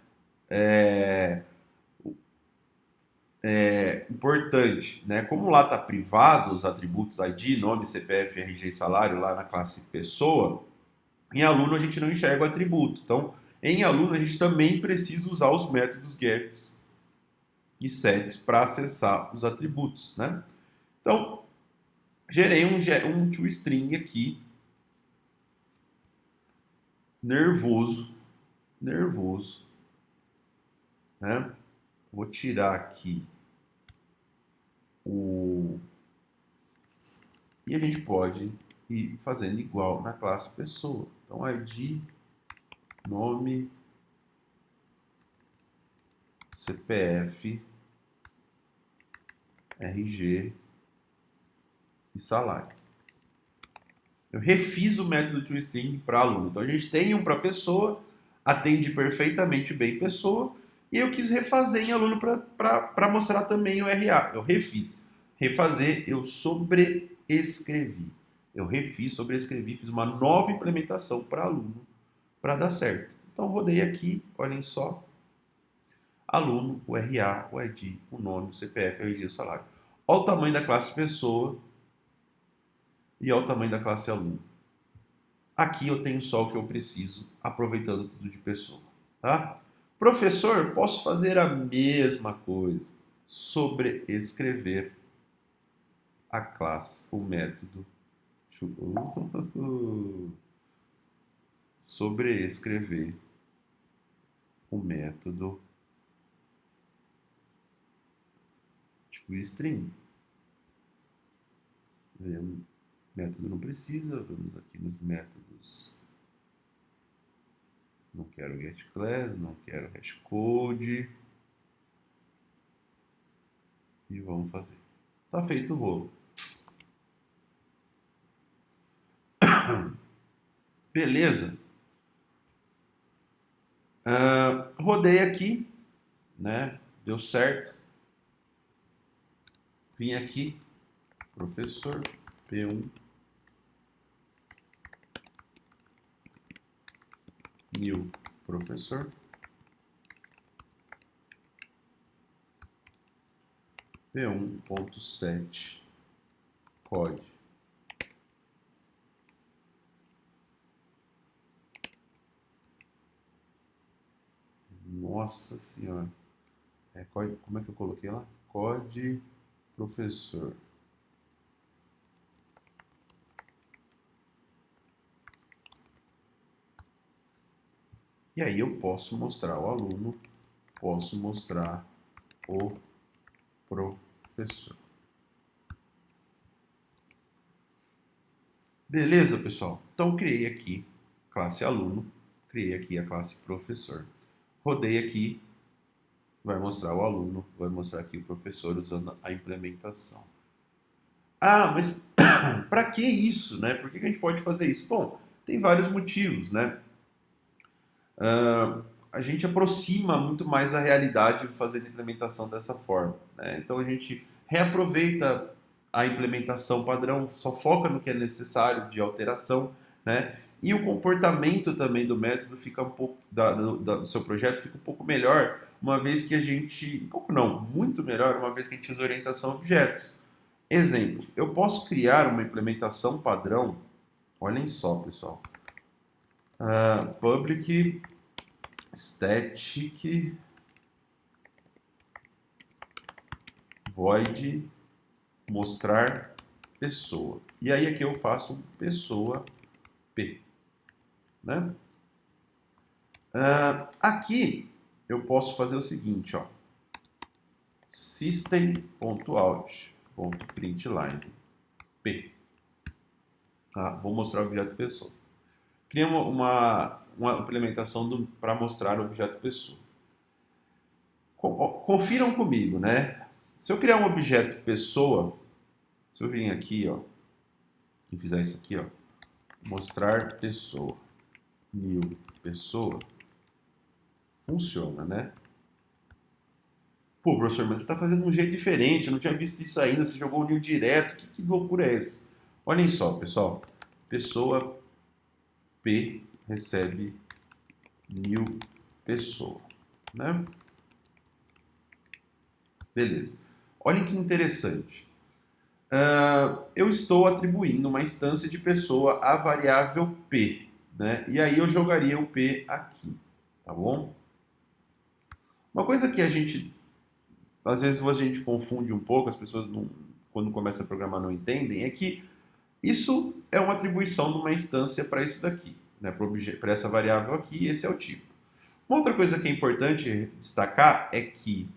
Importante, né? Como lá está privado os atributos ID, nome, CPF, RG e salário lá na classe pessoa, em aluno a gente não enxerga o atributo. Então, em aluno a gente também precisa usar os métodos gets e sets para acessar os atributos, né? Então, gerei um toString aqui, nervoso, né? Vou tirar aqui o... E a gente pode ir fazendo igual na classe pessoa. Então, ID, nome, CPF, RG e salário. Eu refiz o método toString para aluno. Então, a gente tem um para pessoa, atende perfeitamente bem pessoa, e eu quis refazer em aluno para mostrar também o RA. Eu refiz. Refazer, eu sobreescrevi. Eu refiz, sobreescrevi, fiz uma nova implementação para aluno para dar certo. Então, rodei aqui, olhem só. Aluno, o RA, o ID, o nome, o CPF, o RG e o salário. Olha o tamanho da classe pessoa e olha o tamanho da classe aluno. Aqui eu tenho só o que eu preciso, aproveitando tudo de pessoa. Tá? Professor, posso fazer a mesma coisa. Sobreescrever a classe, o método. Sobreescrever o método o string. Método não precisa, vamos aqui nos métodos. Não quero getClass, não quero hashcode. E vamos fazer. Tá feito o rolo. Beleza. Rodei aqui, né? Deu certo. Vim aqui, professor P1 new professor P1.set code. Nossa senhora. Como é que eu coloquei lá? Code professor. E aí eu posso mostrar o aluno, posso mostrar o professor. Beleza, pessoal? Então criei aqui classe aluno, criei aqui a classe professor. Rodei aqui, vai mostrar o aluno, vai mostrar aqui o professor usando a implementação. Ah, mas para que isso, né? Por que a gente pode fazer isso? Bom, tem vários motivos, né? A gente aproxima muito mais a realidade fazendo a implementação dessa forma, né? Então a gente reaproveita a implementação padrão, só foca no que é necessário de alteração, né? E o comportamento também do método fica um pouco do seu projeto fica um pouco melhor, uma vez que a gente, um pouco não, muito melhor, uma vez que a gente usa orientação a objetos. Exemplo, eu posso criar uma implementação padrão, olhem só, pessoal. Public static void mostrar pessoa. E aí aqui eu faço pessoa P, né? Aqui eu posso fazer o seguinte, ó. System.out.println P. Vou mostrar o objeto pessoa. Cria uma implementação para mostrar o objeto pessoa. Confiram comigo, né? Se eu criar um objeto pessoa, se eu vir aqui, ó, e fizer isso aqui, ó, mostrar pessoa, new pessoa, funciona, né? Pô, professor, mas você está fazendo de um jeito diferente, eu não tinha visto isso ainda, você jogou o new direto, que loucura é essa? Olhem só, pessoal, pessoa P recebe new pessoa, né? Beleza. Olhem que interessante. Eu estou atribuindo uma instância de pessoa à variável P, né? E aí eu jogaria o P aqui, tá bom? Uma coisa que às vezes a gente confunde um pouco, as pessoas quando começa a programar não entendem, é que isso é uma atribuição de uma instância para isso daqui, né? Para essa variável aqui, esse é o tipo. Uma outra coisa que é importante destacar é que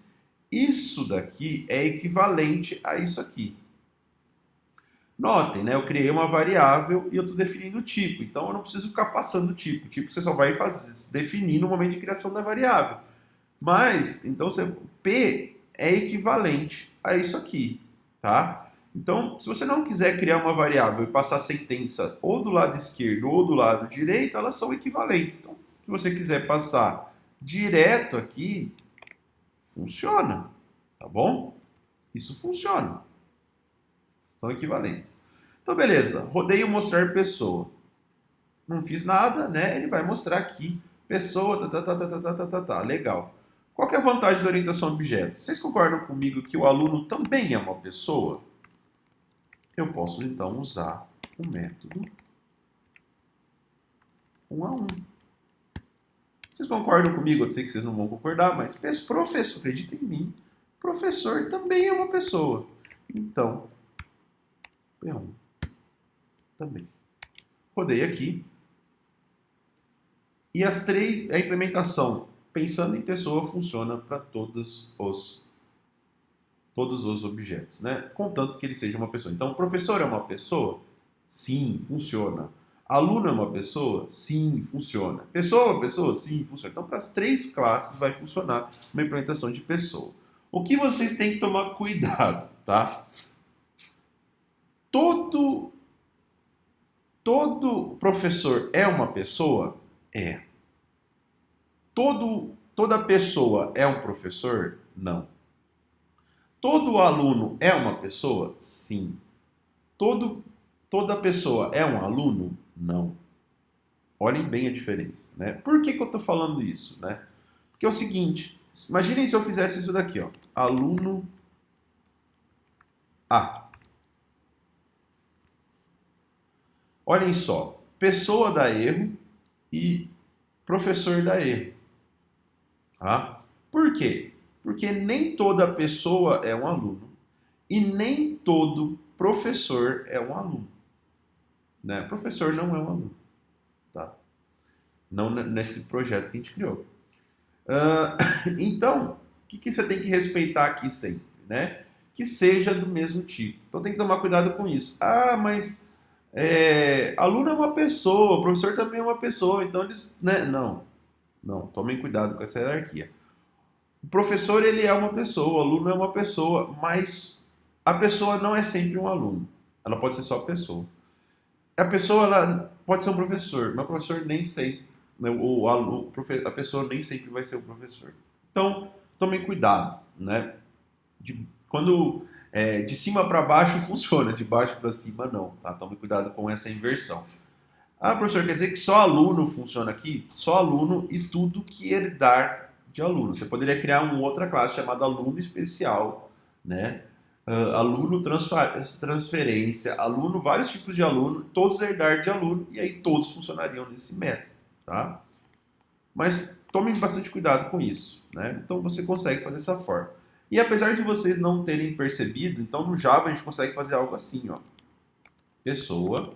isso daqui é equivalente a isso aqui. Notem, né? Eu criei uma variável e eu estou definindo o tipo. Então eu não preciso ficar passando o tipo. O tipo você só vai definir no momento de criação da variável. Mas, então, P é equivalente a isso aqui, tá? Então, se você não quiser criar uma variável e passar a sentença ou do lado esquerdo ou do lado direito, elas são equivalentes. Então, se você quiser passar direto aqui, funciona, tá bom? Isso funciona. São equivalentes. Então, beleza. Rodei o mostrar pessoa. Não fiz nada, né? Ele vai mostrar aqui pessoa, Legal. Qual que é a vantagem da orientação a objetos? Vocês concordam comigo que o aluno também é uma pessoa? Eu posso, então, usar o método 1 a 1. Vocês concordam comigo? Eu sei que vocês não vão concordar, mas professor, acredita em mim, professor também é uma pessoa. Então, P1 também. Rodei aqui. E a implementação, pensando em pessoa, funciona para todos os todos os objetos, né? Contanto que ele seja uma pessoa. Então, o professor é uma pessoa? Sim, funciona. Aluno é uma pessoa? Sim, funciona. Pessoa é uma pessoa? Sim, funciona. Então, para as três classes vai funcionar uma implementação de pessoa. O que vocês têm que tomar cuidado, tá? Todo professor é uma pessoa? É. Toda pessoa é um professor? Não. Todo aluno é uma pessoa? Sim. Toda pessoa é um aluno? Não. Olhem bem a diferença, né? Por que eu estou falando isso, né? Porque é o seguinte, imaginem se eu fizesse isso daqui, ó. Aluno A. Olhem só, pessoa dá erro e professor dá erro. Tá? Por quê? Porque nem toda pessoa é um aluno e nem todo professor é um aluno. Né? Professor não é um aluno. Tá? Não nesse projeto que a gente criou. Então, o que você tem que respeitar aqui sempre? Né? Que seja do mesmo tipo. Então tem que tomar cuidado com isso. Ah, mas aluno é uma pessoa, o professor também é uma pessoa, então eles. Né? Não, tomem cuidado com essa hierarquia. O professor ele é uma pessoa, o aluno é uma pessoa, mas a pessoa não é sempre um aluno. Ela pode ser só a pessoa. A pessoa ela pode ser um professor, mas o professor nem sempre, né, a pessoa nem sempre vai ser o professor. Então, tomem cuidado, né? Quando de cima para baixo funciona, de baixo para cima não, tá? Tome cuidado com essa inversão. Ah, professor, quer dizer que só aluno funciona aqui? Só aluno e tudo que herdar de aluno. Você poderia criar uma outra classe chamada aluno especial, né? Aluno transferência, aluno, vários tipos de aluno, todos herdar de aluno, e aí todos funcionariam nesse método, tá? Mas tomem bastante cuidado com isso, né? Então você consegue fazer dessa forma. E apesar de vocês não terem percebido, então no Java a gente consegue fazer algo assim, ó. Pessoa,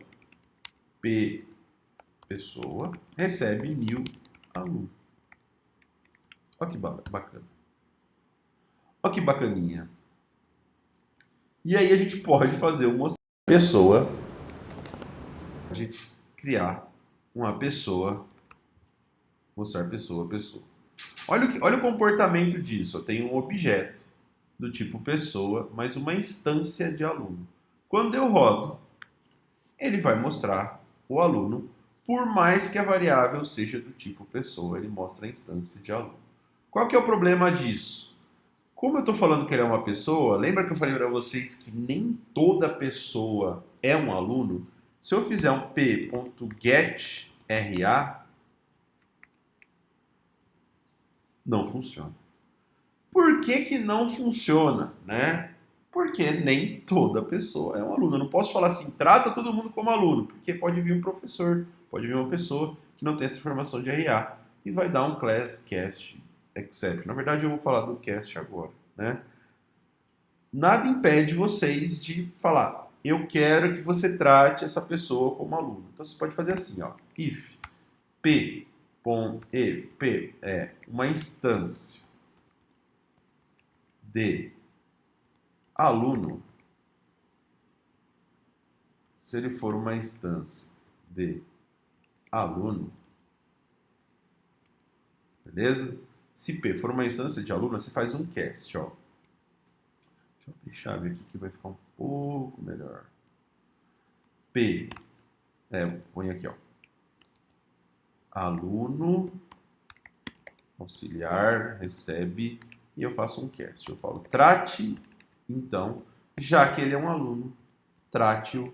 pessoa, recebe 1000 alunos. Olha que bacana. Olha que bacaninha. E aí a gente pode fazer uma pessoa, pode criar uma pessoa, mostrar pessoa. Olha o comportamento disso. Eu tenho um objeto do tipo pessoa, mais uma instância de aluno. Quando eu rodo, ele vai mostrar o aluno, por mais que a variável seja do tipo pessoa, ele mostra a instância de aluno. Qual que é o problema disso? Como eu estou falando que ele é uma pessoa, lembra que eu falei para vocês que nem toda pessoa é um aluno? Se eu fizer um p.getRA, não funciona. Por que não funciona, né? Porque nem toda pessoa é um aluno. Eu não posso falar assim, trata todo mundo como aluno, porque pode vir um professor, pode vir uma pessoa que não tem essa informação de RA e vai dar um class, cast, except. Na verdade, eu vou falar do cast agora, né? Nada impede vocês de falar, eu quero que você trate essa pessoa como aluno. Então você pode fazer assim, ó, if p é uma instância de aluno, se ele for uma instância de aluno, beleza? Se P for uma instância de aluno, você faz um cast, ó. Deixa eu deixar ver aqui que vai ficar um pouco melhor. P, põe aqui, ó. Aluno, auxiliar, recebe, e eu faço um cast. Eu falo, trate, então, já que ele é um aluno, trate o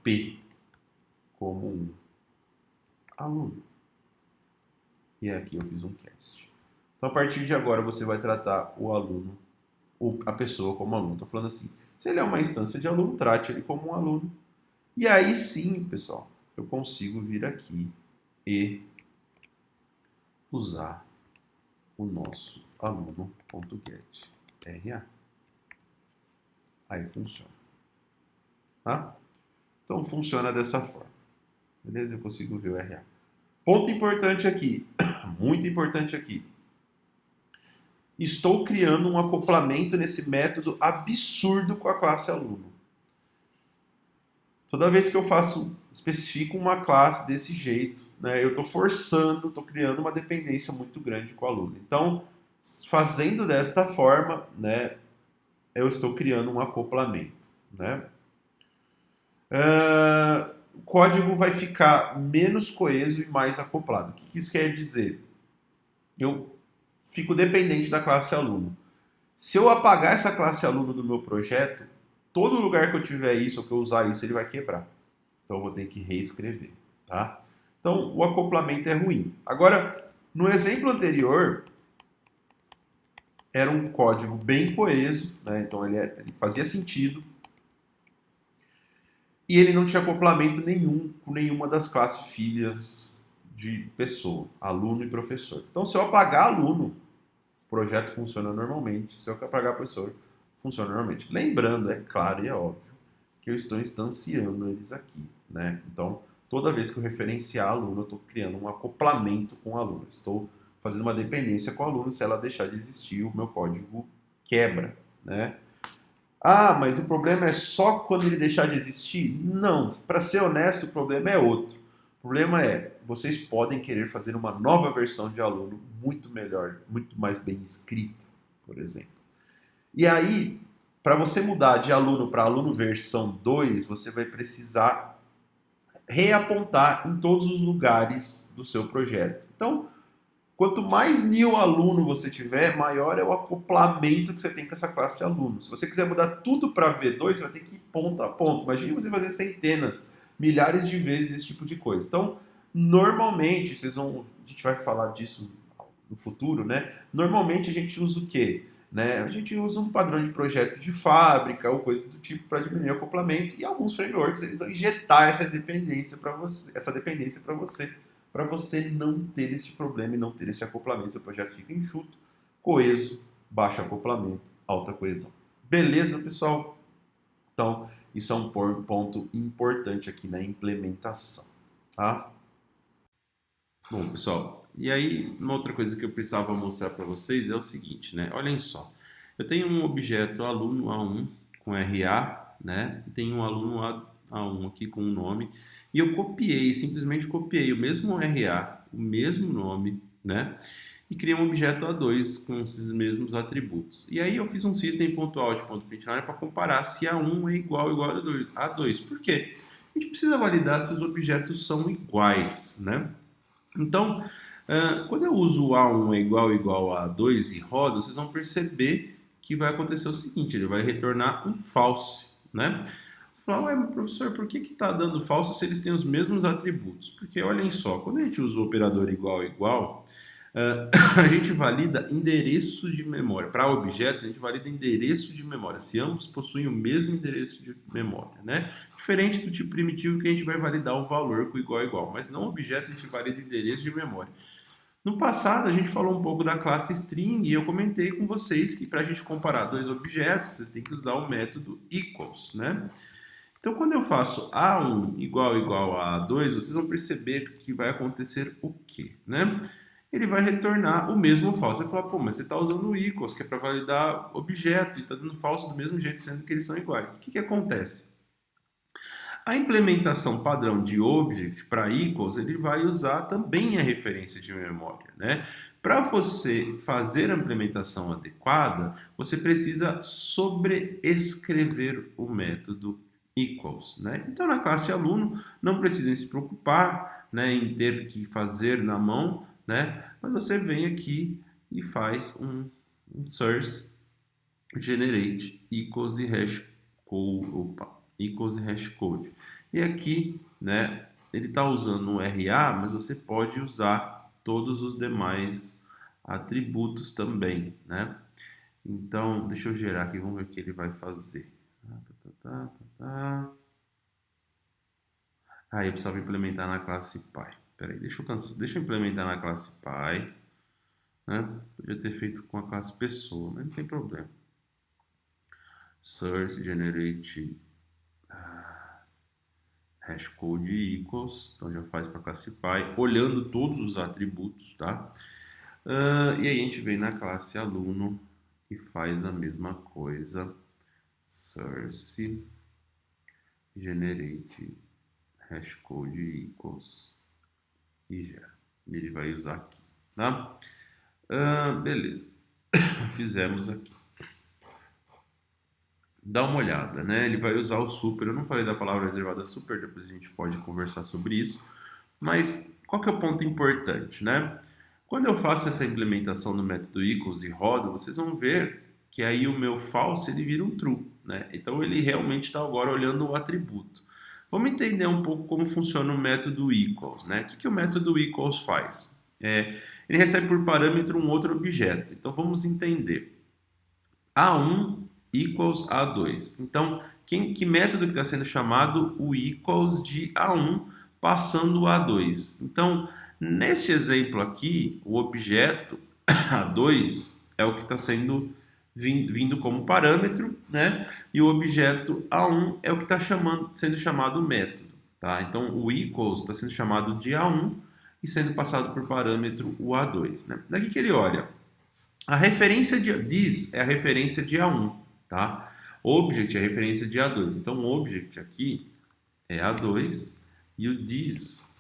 P como um aluno. E aqui eu fiz um cast. Então, a partir de agora, você vai tratar o aluno, a pessoa como aluno. Estou falando assim, se ele é uma instância de aluno, trate ele como um aluno. E aí sim, pessoal, eu consigo vir aqui e usar o nosso aluno.getRA. Aí funciona. Tá? Então, funciona dessa forma. Beleza? Eu consigo ver o RA. Ponto importante aqui, muito importante aqui. estou criando um acoplamento nesse método absurdo com a classe aluno. Toda vez que eu especifico uma classe desse jeito, né, eu estou forçando, estou criando uma dependência muito grande com o aluno. Então, fazendo desta forma, né, eu estou criando um acoplamento, né? O código vai ficar menos coeso e mais acoplado. O que isso quer dizer? Eu fico dependente da classe aluno. Se eu apagar essa classe aluno do meu projeto, todo lugar que eu tiver isso ou que eu usar isso, ele vai quebrar. Então eu vou ter que reescrever, tá? Então o acoplamento é ruim. Agora, no exemplo anterior, era um código bem coeso, né? Então ele fazia sentido e ele não tinha acoplamento nenhum com nenhuma das classes filhas de pessoa, aluno e professor. Então se eu apagar aluno, o projeto funciona normalmente. Se eu apagar professor, funciona normalmente. Lembrando, é claro e é óbvio, que eu estou instanciando eles aqui, né? Então, toda vez que eu referenciar aluno, eu estou criando um acoplamento com o aluno. Estou fazendo uma dependência com o aluno. Se ela deixar de existir, o meu código quebra, né? Ah, mas o problema é só quando ele deixar de existir? Não. Para ser honesto, o problema é outro. O problema é, vocês podem querer fazer uma nova versão de aluno muito melhor, muito mais bem escrita, por exemplo. E aí, para você mudar de aluno para aluno versão 2, você vai precisar reapontar em todos os lugares do seu projeto. Então, quanto mais new aluno você tiver, maior é o acoplamento que você tem com essa classe aluno. Se você quiser mudar tudo para V2, você vai ter que ir ponto a ponto. Imagina você fazer centenas, milhares de vezes esse tipo de coisa. Então, normalmente, a gente vai falar disso no futuro, né? Normalmente a gente usa o quê? Né? A gente usa um padrão de projeto de fábrica ou coisa do tipo para diminuir o acoplamento e alguns frameworks eles vão injetar essa dependência para você não ter esse problema e não ter esse acoplamento. Seu projeto fica enxuto, coeso, baixo acoplamento, alta coesão. Beleza, pessoal? Então, isso é um ponto importante aqui na implementação, tá? Bom, pessoal, e aí uma outra coisa que eu precisava mostrar para vocês é o seguinte, né? Olhem só, eu tenho um objeto aluno A1 com RA, né? Tenho um aluno A1 aqui com um nome e eu simplesmente copiei o mesmo RA, o mesmo nome, né? E criei um objeto A2 com esses mesmos atributos. E aí eu fiz um system.out.println para comparar se A1 é igual a A2. Por quê? A gente precisa validar se os objetos são iguais, né? Então, quando eu uso o A1 é igual a A2 e roda, vocês vão perceber que vai acontecer o seguinte, ele vai retornar um false, né? Você fala, ué, mas professor, por que está dando falso se eles têm os mesmos atributos? Porque olhem só, quando a gente usa o operador igual, a gente valida endereço de memória. Para objeto, a gente valida endereço de memória, se ambos possuem o mesmo endereço de memória, né? Diferente do tipo primitivo que a gente vai validar o valor com igual, mas não objeto a gente valida endereço de memória. No passado, a gente falou um pouco da classe string e eu comentei com vocês que para a gente comparar dois objetos, vocês têm que usar o método equals, né? Então, quando eu faço A1 igual a A2, vocês vão perceber que vai acontecer o quê, né? Ele vai retornar o mesmo falso. Você vai falar, pô, mas você está usando o equals, que é para validar objeto, e está dando falso do mesmo jeito, sendo que eles são iguais. O que acontece? A implementação padrão de object para equals, ele vai usar também a referência de memória, né? Para você fazer a implementação adequada, você precisa sobreescrever o método equals, né? Então, na classe aluno, não precisem se preocupar, né, em ter que fazer na mão, né? Mas você vem aqui e faz um source generate equals e hash code. E aqui, né, ele está usando um RA, mas você pode usar todos os demais atributos também, né? Então, deixa eu gerar aqui, vamos ver o que ele vai fazer. Eu precisava implementar na classe Py. Peraí, deixa eu implementar na classe Py, né? Podia ter feito com a classe pessoa, mas não tem problema. Source generate hashcode equals, então já faz para classe Py, olhando todos os atributos, tá? E aí a gente vem na classe aluno e faz a mesma coisa. Source generate hashcode equals e gera. Ele vai usar aqui, tá? Beleza. Fizemos aqui. Dá uma olhada, né? Ele vai usar o super. Eu não falei da palavra reservada super, depois a gente pode conversar sobre isso. Mas qual que é o ponto importante, né? Quando eu faço essa implementação do método equals e rodo, vocês vão ver que aí o meu false ele vira um true, né? Então ele realmente está agora olhando o atributo. Vamos entender um pouco como funciona o método equals, né? O que o método equals faz? Ele recebe por parâmetro um outro objeto. Então vamos entender. A1 equals A2. Então, que método que está sendo chamado? O equals de A1 passando o A2. Então, nesse exemplo aqui, o objeto A2 é o que está sendo vindo como parâmetro, né? E o objeto A1 é o que está sendo chamado método, tá? Então, o equals está sendo chamado de A1 e sendo passado por parâmetro o A2, né? Daqui que ele olha, a referência de this é a referência de A1, tá? Object é a referência de A2. Então, o object aqui é A2 e o this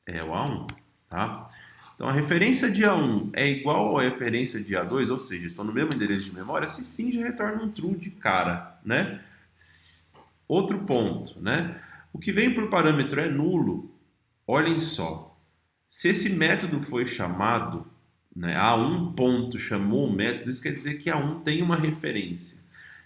é o A1, tá? Então, a referência de A1 é igual à referência de A2, ou seja, estão no mesmo endereço de memória, se sim, já retorna um true de cara, né? Outro ponto, né? O que vem por parâmetro é nulo. Olhem só, se esse método foi chamado, né, A1 ponto chamou o método, isso quer dizer que A1 tem uma referência.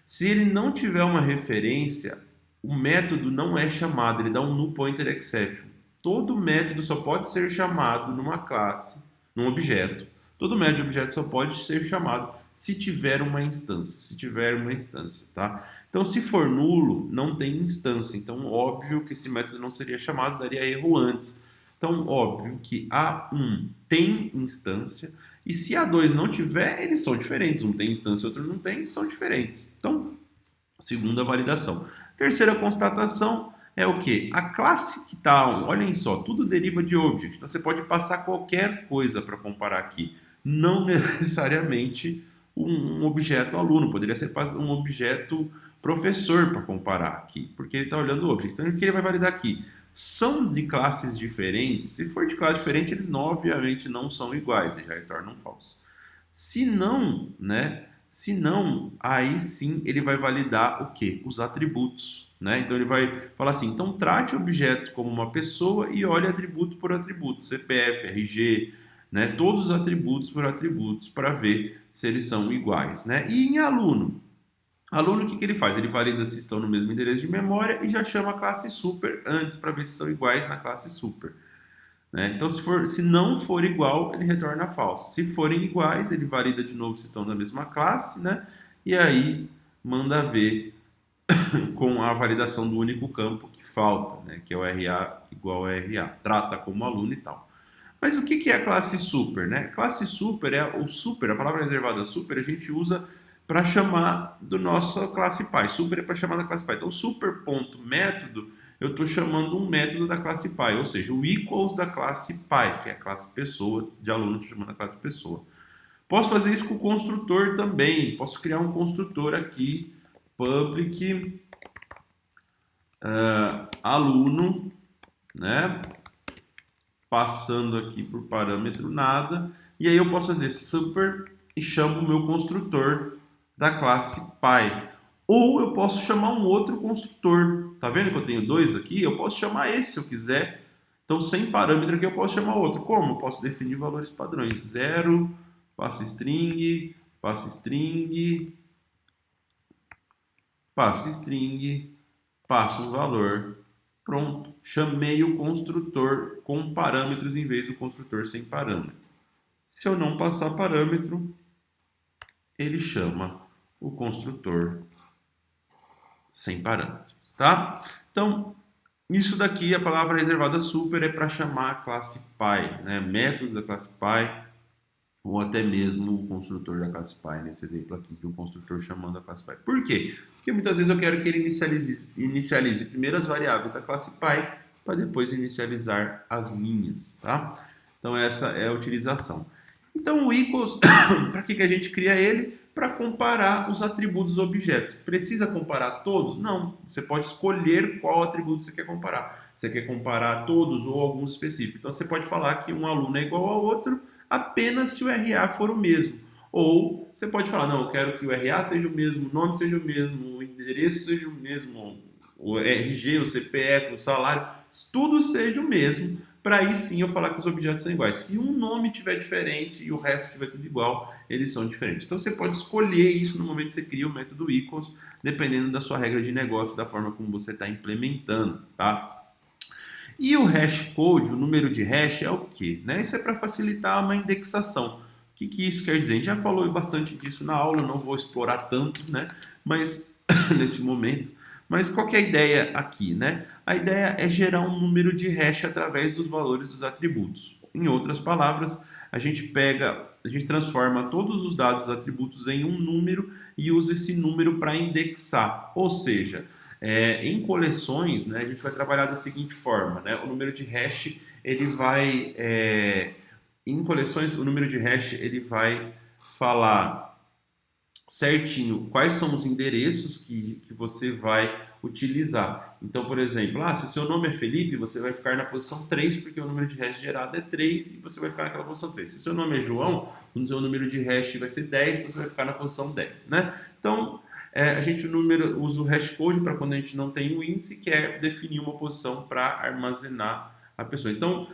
Se ele não tiver uma referência, o método não é chamado, ele dá um null pointer exception. Todo método só pode ser chamado numa classe, num objeto. Todo método de objeto só pode ser chamado se tiver uma instância, tá? Então, se for nulo, não tem instância. Então, óbvio que esse método não seria chamado, daria erro antes. Então, óbvio que A1 tem instância, e se A2 não tiver, eles são diferentes. Um tem instância, outro não tem, são diferentes. Então, segunda validação. Terceira constatação é o que? A classe que está, olhem só, tudo deriva de object. Então, você pode passar qualquer coisa para comparar aqui. Não necessariamente um objeto aluno, poderia ser um objeto professor para comparar aqui, porque ele está olhando o object. Então, o que ele vai validar aqui? São de classes diferentes. Se for de classe diferente, eles obviamente não são iguais, eles já retornam falso. Se não, né? Se não, aí sim ele vai validar o que? Os atributos, né? Então ele vai falar assim: então trate o objeto como uma pessoa e olhe atributo por atributo, CPF, RG, né? Todos os atributos por atributos para ver se eles são iguais, né? E em aluno, aluno, o que ele faz? Ele valida se estão no mesmo endereço de memória e já chama a classe super antes para ver se são iguais na classe super, né? Então, se não for igual, ele retorna falso. Se forem iguais, ele valida de novo se estão na mesma classe, né? E aí manda ver com a validação do único campo que falta, né? Que é o RA igual a RA. Trata como aluno e tal. Mas o que é a classe super, né? Classe super é o super, a palavra reservada super, a gente usa para chamar do nossa classe pai. Super é para chamar da classe pai. Então, super.método, eu estou chamando um método da classe pai, ou seja, o equals da classe pai, que é a classe pessoa, de aluno, estou chamando a classe pessoa. Posso fazer isso com o construtor também. Posso criar um construtor aqui, public aluno, né? Passando aqui por parâmetro nada, e aí eu posso fazer super e chamo o meu construtor da classe pai. Ou eu posso chamar um outro construtor. Tá vendo que eu tenho dois aqui? Eu posso chamar esse se eu quiser. Então, sem parâmetro aqui, eu posso chamar outro. Como? Eu posso definir valores padrões. 0, passo string, passo string, passo string, passo um valor. Pronto, chamei o construtor com parâmetros em vez do construtor sem parâmetro. Se eu não passar parâmetro, ele chama o construtor sem parâmetros, tá? Então, isso daqui, a palavra reservada super é para chamar a classe pai, né? Métodos da classe pai, ou até mesmo o construtor da classe pai, nesse exemplo aqui, de um construtor chamando a classe pai. Por quê? Porque muitas vezes eu quero que ele inicialize primeiro as variáveis da classe pai, para depois inicializar as minhas, tá? Então essa é a utilização. Então o equals, para que a gente cria ele? Para comparar os atributos dos objetos. Precisa comparar todos? Não. Você pode escolher qual atributo você quer comparar. Você quer comparar todos ou alguns específicos. Então você pode falar que um aluno é igual ao outro apenas se o RA for o mesmo. Ou você pode falar, não, eu quero que o RA seja o mesmo, o nome seja o mesmo, o endereço seja o mesmo, o RG, o CPF, o salário, tudo seja o mesmo, para aí sim eu falar que os objetos são iguais. Se um nome tiver diferente e o resto estiver tudo igual, eles são diferentes. Então você pode escolher isso no momento que você cria o método equals, dependendo da sua regra de negócio, da forma como você está implementando, tá? E o hash code, o número de hash, é o quê? Né? Isso é para facilitar uma indexação. O que isso quer dizer? A gente já falou bastante disso na aula, não vou explorar tanto, né? Mas nesse momento. Mas qual que é a ideia aqui, né? A ideia é gerar um número de hash através dos valores dos atributos. Em outras palavras, a gente transforma todos os dados dos atributos em um número e usa esse número para indexar. Ou seja, em coleções, né, a gente vai trabalhar da seguinte forma, né? O número de hash, ele vai... em coleções, o número de hash, ele vai falar certinho quais são os endereços que você vai utilizar. Então, por exemplo, se o seu nome é Felipe, você vai ficar na posição 3, porque o número de hash gerado é 3 e você vai ficar naquela posição 3. Se o seu nome é João, o seu número de hash vai ser 10, então você vai ficar na posição 10, né? Então, a gente usa o hash code para quando a gente não tem o índice, que é definir uma posição para armazenar a pessoa. Então,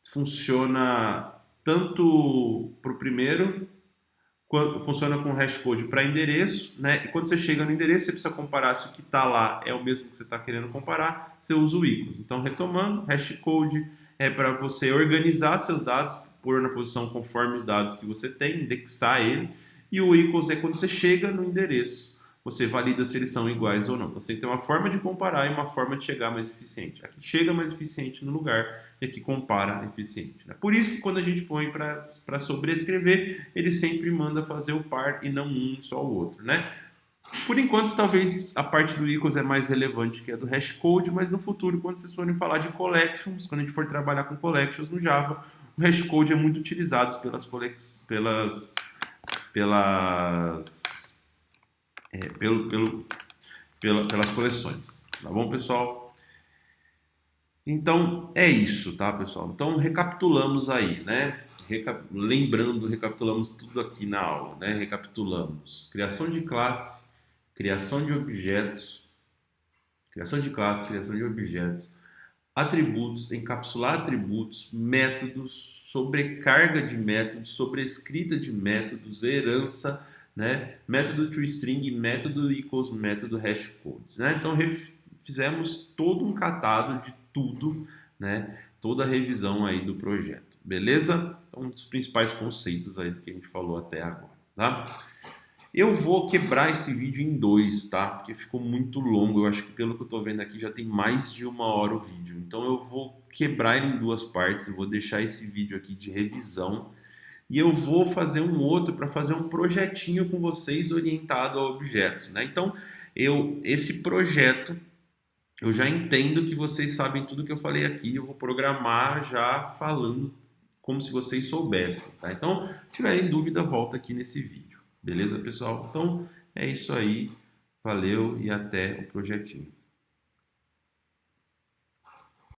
funciona tanto para o primeiro, funciona com hash code para endereço, né? E quando você chega no endereço, você precisa comparar se o que está lá é o mesmo que você está querendo comparar, você usa o equals. Então, retomando, hash code é para você organizar seus dados, pôr na posição conforme os dados que você tem, indexar ele, e o equals é quando você chega no endereço, você valida se eles são iguais ou não. Então, você tem uma forma de comparar e uma forma de chegar mais eficiente. Aqui chega mais eficiente no lugar e aqui compara eficiente, né? Por isso que quando a gente põe para sobrescrever, ele sempre manda fazer o par e não um só o outro, né? Por enquanto, talvez a parte do equals é mais relevante que a do hash code, mas no futuro, quando vocês forem falar de collections, quando a gente for trabalhar com collections no Java, o hash code é muito utilizado pelas coleções. Tá bom, pessoal? Então, é isso, tá, pessoal? Então, recapitulamos aí, né? Recapitulamos tudo aqui na aula, né? Recapitulamos criação de classe, criação de objetos, criação de classe, criação de objetos, atributos, encapsular atributos, métodos, sobrecarga de métodos, sobrescrita de métodos, herança, né? Método toString, método equals, método hashcodes, né? Então fizemos todo um catado de tudo, né? Toda a revisão aí do projeto, beleza? Então, um dos principais conceitos aí do que a gente falou até agora, tá? Eu vou quebrar esse vídeo em dois, tá? Porque ficou muito longo. Eu acho que pelo que eu tô vendo aqui já tem mais de 1 hora o vídeo. Então eu vou quebrar ele em duas partes. Eu vou deixar esse vídeo aqui de revisão e eu vou fazer um outro para fazer um projetinho com vocês orientado a objetos, né? Então esse projeto eu já entendo que vocês sabem tudo que eu falei aqui. Eu vou programar já falando como se vocês soubessem, tá? Então, se tiverem dúvida, volta aqui nesse vídeo. Beleza, pessoal? Então, é isso aí. Valeu e até o projetinho.